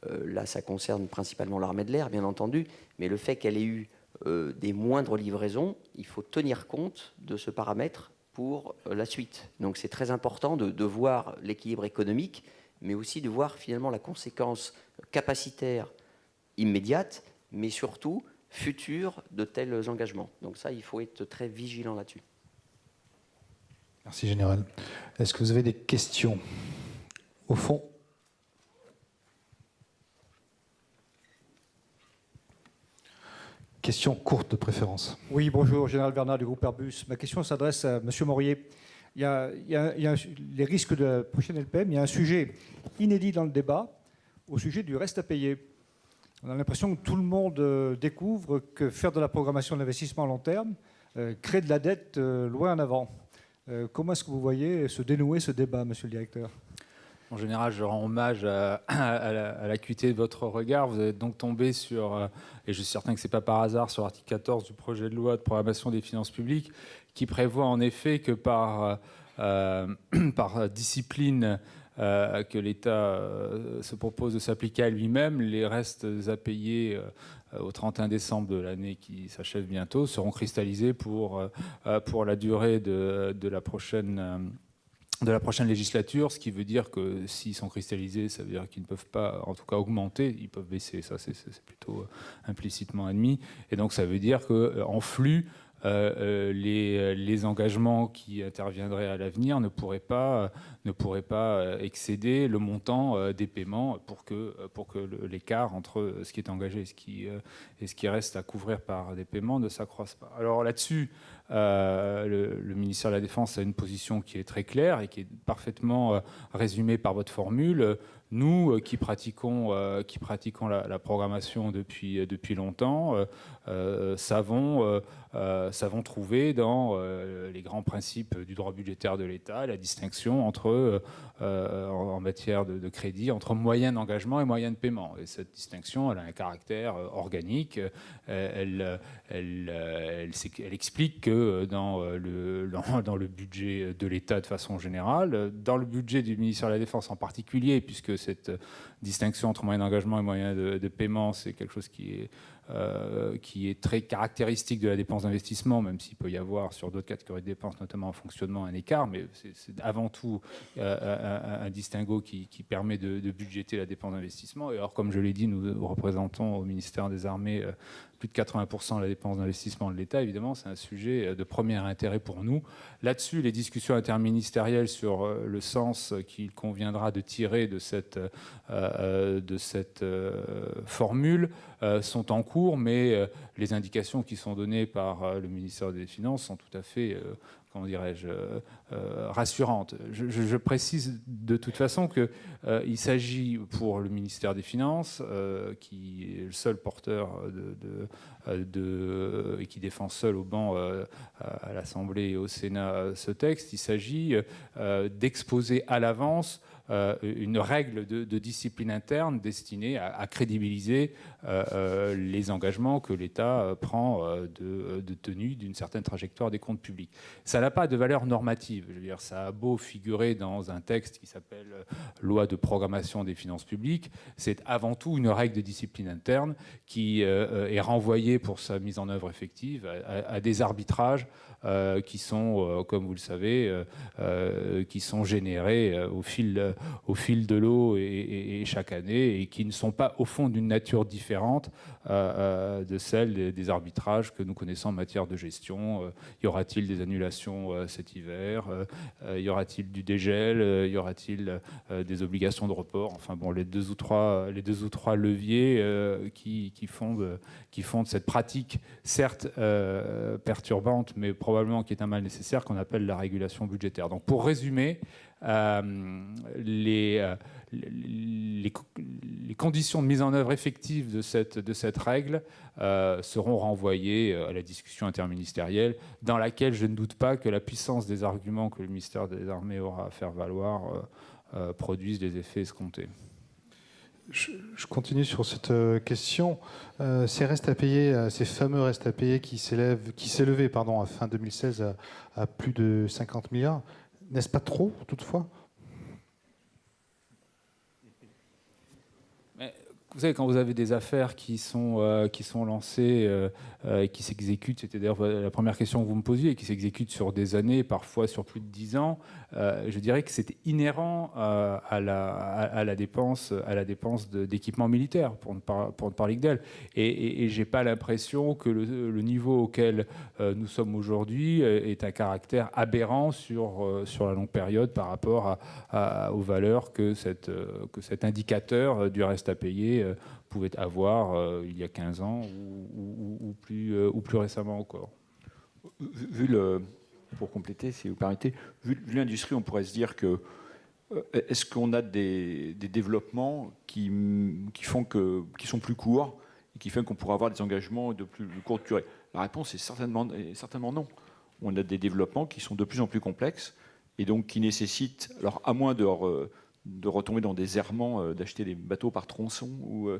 [SPEAKER 4] là, ça concerne principalement l'armée de l'air, bien entendu, mais le fait qu'elle ait eu des moindres livraisons, il faut tenir compte de ce paramètre pour la suite. Donc c'est très important de voir l'équilibre économique, mais aussi de voir finalement la conséquence capacitaire immédiate, mais surtout future de tels engagements. Donc ça, il faut être très vigilant là-dessus.
[SPEAKER 2] Merci, Général. Est-ce que vous avez des questions au fond? Question courte de préférence.
[SPEAKER 7] Oui, bonjour, Général Bernard du groupe Airbus. Ma question s'adresse à M. Morier. Il y a les risques de la prochaine LPM. Il y a un sujet inédit dans le débat au sujet du reste à payer. On a l'impression que tout le monde découvre que faire de la programmation d'investissement à long terme crée de la dette loin en avant. Comment est-ce que vous voyez se dénouer ce débat, monsieur le directeur?
[SPEAKER 6] En général, je rends hommage à l'acuité de votre regard. Vous êtes donc tombé sur, et je suis certain que ce n'est pas par hasard, sur l'article 14 du projet de loi de programmation des finances publiques, qui prévoit en effet que par discipline que l'État se propose de s'appliquer à lui-même, les restes à payer au 31 décembre de l'année qui s'achève bientôt seront cristallisés pour la durée de la prochaine de la prochaine législature, ce qui veut dire que s'ils sont cristallisés, ça veut dire qu'ils ne peuvent pas, en tout cas, augmenter, ils peuvent baisser, ça c'est plutôt implicitement admis, et donc ça veut dire qu'en flux, les engagements qui interviendraient à l'avenir ne pourraient pas excéder le montant des paiements pour que l'écart entre ce qui est engagé et ce qui reste à couvrir par des paiements ne s'accroisse pas. Alors là-dessus, le ministère de la Défense a une position qui est très claire et qui est parfaitement résumée par votre formule. Nous, qui pratiquons la programmation depuis longtemps, savons trouver dans les grands principes du droit budgétaire de l'État la distinction entre, en matière de crédit, entre moyens d'engagement et moyens de paiement. Et cette distinction, elle a un caractère organique. Elle explique que dans le budget de l'État de façon générale, dans le budget du ministère de la Défense en particulier, puisque cette distinction entre moyens d'engagement et moyens de paiement, c'est quelque chose qui est très caractéristique de la dépense d'investissement, même s'il peut y avoir sur d'autres catégories de dépenses, notamment en fonctionnement, un écart, mais c'est avant tout un distinguo qui permet de budgéter la dépense d'investissement. Et alors, comme je l'ai dit, nous représentons au ministère des Armées plus de 80% de la dépense d'investissement de l'État. Évidemment, c'est un sujet de premier intérêt pour nous. Là-dessus, les discussions interministérielles sur le sens qu'il conviendra de tirer de cette formule sont en cours, mais les indications qui sont données par le ministère des Finances sont tout à fait, comment dirais-je, rassurantes. Je précise de toute façon qu'il s'agit pour le ministère des Finances, qui est le seul porteur et qui défend seul au banc à l'Assemblée et au Sénat ce texte, il s'agit d'exposer à l'avance une règle de discipline interne destinée à crédibiliser les engagements que l'État prend de tenue d'une certaine trajectoire des comptes publics. Ça n'a pas de valeur normative. Je veux dire, ça a beau figurer dans un texte qui s'appelle Loi de programmation des finances publiques, c'est avant tout une règle de discipline interne qui est renvoyée pour sa mise en œuvre effective à des arbitrages qui sont, comme vous le savez, qui sont générés au fil de l'eau et chaque année, et qui ne sont pas au fond d'une nature différente de celle des arbitrages que nous connaissons en matière de gestion. Y aura-t-il des annulations cet hiver? Y aura-t-il du dégel? Y aura-t-il des obligations de report? Enfin bon, les deux ou trois leviers qui fondent cette pratique, certes perturbante, mais probablement qui est un mal nécessaire, qu'on appelle la régulation budgétaire. Donc pour résumer, les conditions de mise en œuvre effective de cette règle seront renvoyées à la discussion interministérielle, dans laquelle je ne doute pas que la puissance des arguments que le ministère des Armées aura à faire valoir produisent les effets escomptés.
[SPEAKER 2] Je continue sur cette question. Ces restes à payer, ces fameux restes à payer qui s'élevaient à fin 2016 à plus de 50 milliards, n'est-ce pas trop, toutefois ?
[SPEAKER 6] Vous savez, quand vous avez des affaires qui sont lancées et qui s'exécutent, c'était d'ailleurs la première question que vous me posiez, et qui s'exécutent sur des années, parfois sur plus de 10 ans, je dirais que c'est inhérent à la dépense d'équipement militaire, pour ne parler que d'elle. Et je n'ai pas l'impression que le niveau auquel nous sommes aujourd'hui ait un caractère aberrant sur la longue période par rapport aux valeurs que cet indicateur du reste à payer pouvait avoir il y a 15 ans ou plus récemment encore.
[SPEAKER 5] Pour compléter, si vous permettez, vu l'industrie, on pourrait se dire que est-ce qu'on a des développements qui sont plus courts et qui font qu'on pourra avoir des engagements de plus courte durée? La réponse est certainement non. On a des développements qui sont de plus en plus complexes et donc qui nécessitent, alors à moins de retomber dans des errements, d'acheter des bateaux par tronçon ou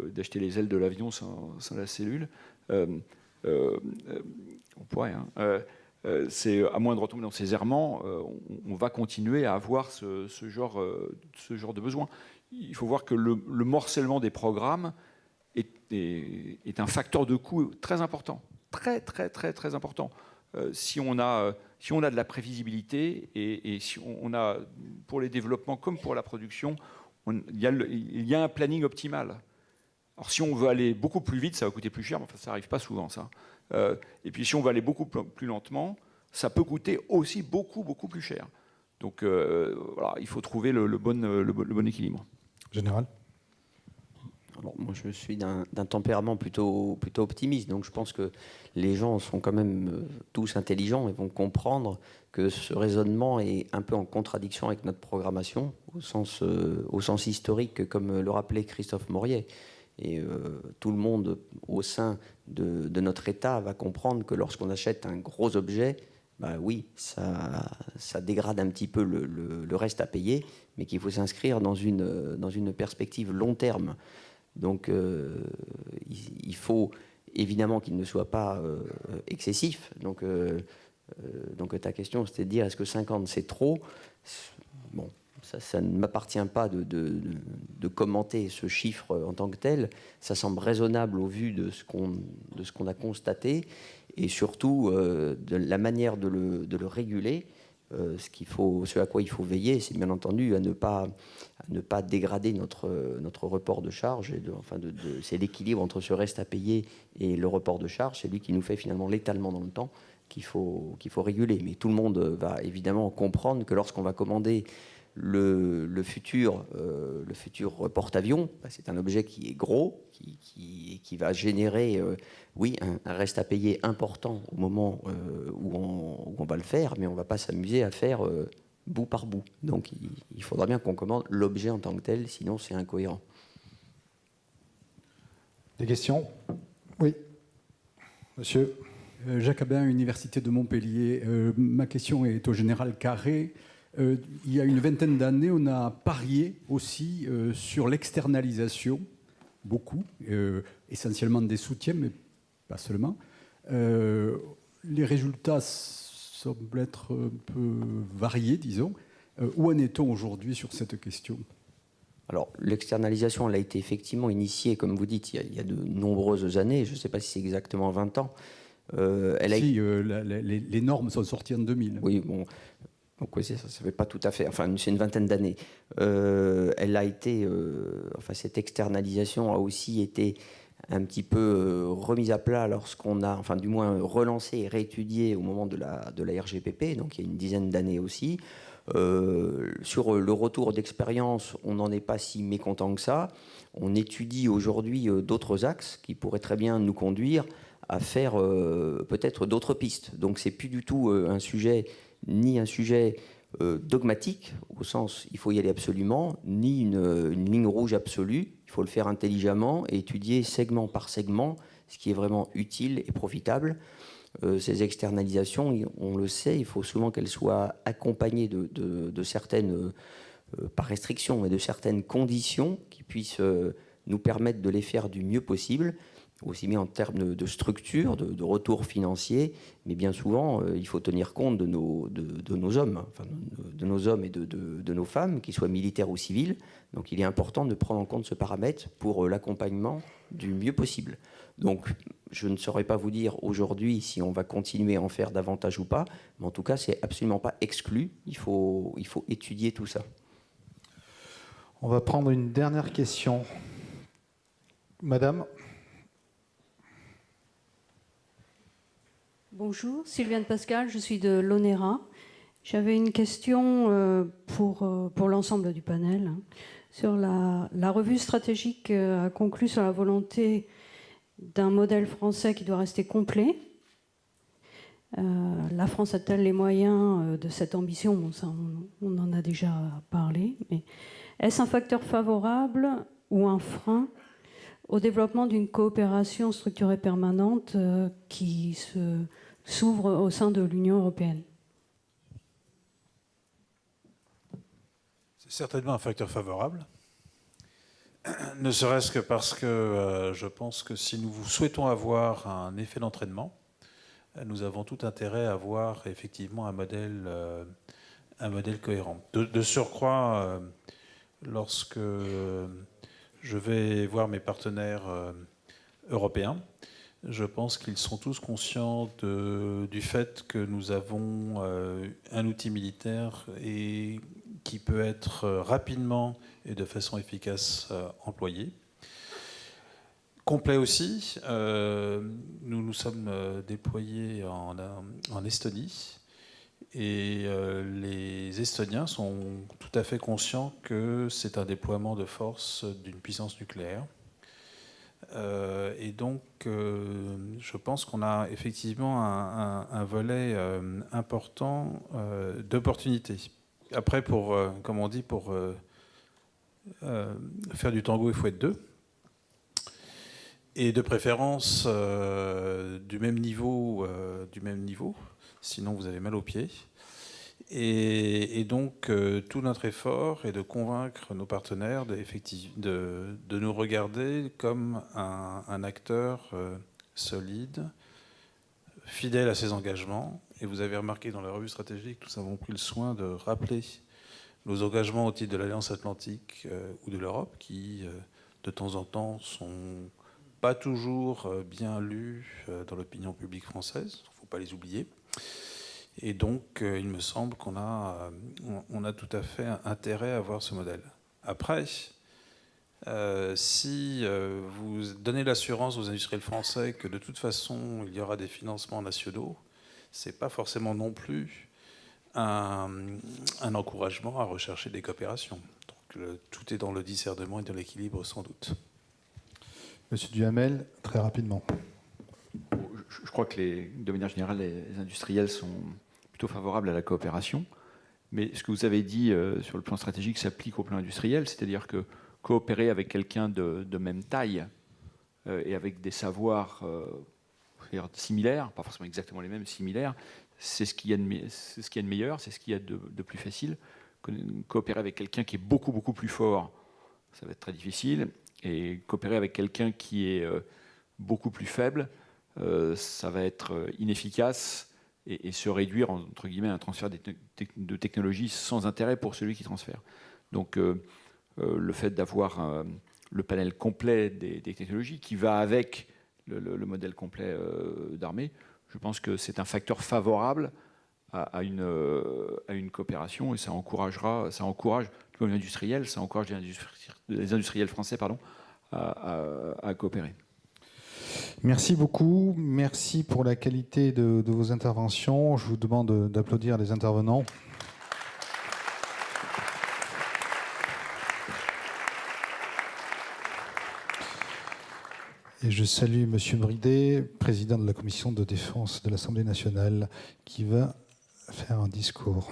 [SPEAKER 5] d'acheter les ailes de l'avion sans la cellule. On pourrait. C'est à moins de retomber dans ces errements, on va continuer à avoir ce genre de besoin. Il faut voir que le morcellement des programmes est un facteur de coût très important, très important. si on a de la prévisibilité et si on a, pour les développements comme pour la production, il y a un planning optimal. Alors si on veut aller beaucoup plus vite, ça va coûter plus cher, mais enfin, ça n'arrive pas souvent, ça. Et puis si on veut aller beaucoup plus lentement, ça peut coûter aussi beaucoup, beaucoup plus cher. Donc voilà, il faut trouver le bon équilibre.
[SPEAKER 2] Général.
[SPEAKER 4] Alors, moi, je suis d'un tempérament plutôt optimiste, donc je pense que les gens sont quand même tous intelligents et vont comprendre que ce raisonnement est un peu en contradiction avec notre programmation, au sens historique, comme le rappelait Christophe Maurier. Et tout le monde au sein de notre État va comprendre que lorsqu'on achète un gros objet, bah oui, ça dégrade un petit peu le reste à payer, mais qu'il faut s'inscrire dans une perspective long terme. Donc il faut évidemment qu'il ne soit pas excessif. Donc ta question, c'était de dire est-ce que 50 c'est trop? Bon, ça ne m'appartient pas de commenter ce chiffre en tant que tel. Ça semble raisonnable au vu de ce qu'on a constaté et surtout de la manière de le réguler. Ce à quoi il faut veiller, c'est bien entendu à ne pas dégrader notre report de charge. C'est l'équilibre entre ce reste à payer et le report de charge. C'est lui qui nous fait finalement l'étalement dans le temps qu'il faut réguler. Mais tout le monde va évidemment comprendre que lorsqu'on va commander le futur porte-avions, c'est un objet qui est gros, qui va générer un reste à payer important au moment où on va le faire, mais on ne va pas s'amuser à faire bout par bout. Donc il faudra bien qu'on commande l'objet en tant que tel, sinon c'est incohérent.
[SPEAKER 2] Des questions? Oui. Monsieur.
[SPEAKER 8] Jacques Abin, Université de Montpellier. Ma question est au général Carré. Il y a une vingtaine d'années, on a parié aussi sur l'externalisation, beaucoup, essentiellement des soutiens, mais pas seulement. Les résultats semblent être un peu variés, disons. Où en est-on aujourd'hui sur cette question ?
[SPEAKER 4] Alors, l'externalisation, elle a été effectivement initiée, comme vous dites, il y a de nombreuses années. Je ne sais pas si c'est exactement 20 ans.
[SPEAKER 8] Les normes sont sorties en 2000.
[SPEAKER 4] Oui, bon. Donc oui, ça ne fait pas tout à fait. Enfin, c'est une vingtaine d'années. Elle a été, cette externalisation a aussi été un petit peu remise à plat lorsqu'on a, du moins relancé et réétudié au moment de la RGPP, donc il y a une dizaine d'années aussi. Sur le retour d'expérience, on n'en est pas si mécontent que ça. On étudie aujourd'hui d'autres axes qui pourraient très bien nous conduire à faire peut-être d'autres pistes. Donc c'est plus du tout un sujet dogmatique, au sens il faut y aller absolument, ni une ligne rouge absolue. Il faut le faire intelligemment et étudier segment par segment ce qui est vraiment utile et profitable. Ces externalisations, on le sait, il faut souvent qu'elles soient accompagnées de certaines, par restriction, mais de certaines conditions qui puissent nous permettre de les faire du mieux possible, aussi bien en termes de structure, de retour financier, mais bien souvent, il faut tenir compte de nos hommes, de nos hommes et de nos femmes, qu'ils soient militaires ou civils. Donc il est important de prendre en compte ce paramètre pour l'accompagnement du mieux possible. Donc je ne saurais pas vous dire aujourd'hui si on va continuer à en faire davantage ou pas, mais en tout cas, c'est absolument pas exclu. Il faut étudier tout ça.
[SPEAKER 2] On va prendre une dernière question. Madame.
[SPEAKER 9] Bonjour, Sylviane Pascal, je suis de l'ONERA. J'avais une question pour l'ensemble du panel. Sur la revue stratégique a conclu sur la volonté d'un modèle français qui doit rester complet. La France a-t-elle les moyens de cette ambition? Bon, ça, on en a déjà parlé. Mais est-ce un facteur favorable ou un frein au développement d'une coopération structurée permanente qui s'ouvre au sein de l'Union européenne?
[SPEAKER 3] C'est certainement un facteur favorable, ne serait-ce que parce que je pense que si nous souhaitons avoir un effet d'entraînement, nous avons tout intérêt à avoir effectivement un modèle cohérent. De surcroît, lorsque je vais voir mes partenaires européens, Je pense qu'ils sont tous conscients du fait que nous avons un outil militaire et qui peut être rapidement et de façon efficace employé. Complet aussi, nous nous sommes déployés en Estonie et les Estoniens sont tout à fait conscients que c'est un déploiement de force d'une puissance nucléaire. Et donc, je pense qu'on a effectivement un volet important d'opportunités. Après, comme on dit, pour faire du tango, il faut être deux. Et de préférence du même niveau, sinon vous avez mal aux pieds. Et donc, tout notre effort est de convaincre nos partenaires de nous regarder comme un acteur solide, fidèle à ses engagements. Et vous avez remarqué dans la revue stratégique, nous avons pris le soin de rappeler nos engagements au titre de l'Alliance Atlantique ou de l'Europe, qui, de temps en temps, sont pas toujours bien lus dans l'opinion publique française. Il ne faut pas les oublier. Et donc, il me semble qu'on a tout à fait intérêt à avoir ce modèle. Après, si vous donnez l'assurance aux industriels français que de toute façon, il y aura des financements nationaux, ce n'est pas forcément non plus un encouragement à rechercher des coopérations. Donc, tout est dans le discernement et dans l'équilibre, sans doute.
[SPEAKER 2] Monsieur Duhamel, très rapidement.
[SPEAKER 5] Je crois que de manière générale, les industriels sont plutôt favorables à la coopération. Mais ce que vous avez dit sur le plan stratégique s'applique au plan industriel, c'est-à-dire que coopérer avec quelqu'un de même taille et avec des savoirs similaires, pas forcément exactement les mêmes, similaires, c'est ce qu'il y a de meilleur, c'est ce qu'il y a de plus facile. Coopérer avec quelqu'un qui est beaucoup, beaucoup plus fort, ça va être très difficile. Et coopérer avec quelqu'un qui est beaucoup plus faible, ça va être inefficace et se réduire, entre guillemets, à un transfert de technologie sans intérêt pour celui qui transfère. Donc, le fait d'avoir le panel complet des technologies qui va avec le modèle complet d'armée, je pense que c'est un facteur favorable à une coopération et ça encourage du point de vue industriel, ça encourage les industriels français à coopérer.
[SPEAKER 2] Merci beaucoup. Merci pour la qualité de vos interventions. Je vous demande d'applaudir les intervenants. Et je salue M. Bridet, président de la Commission de défense de l'Assemblée nationale, qui va faire un discours.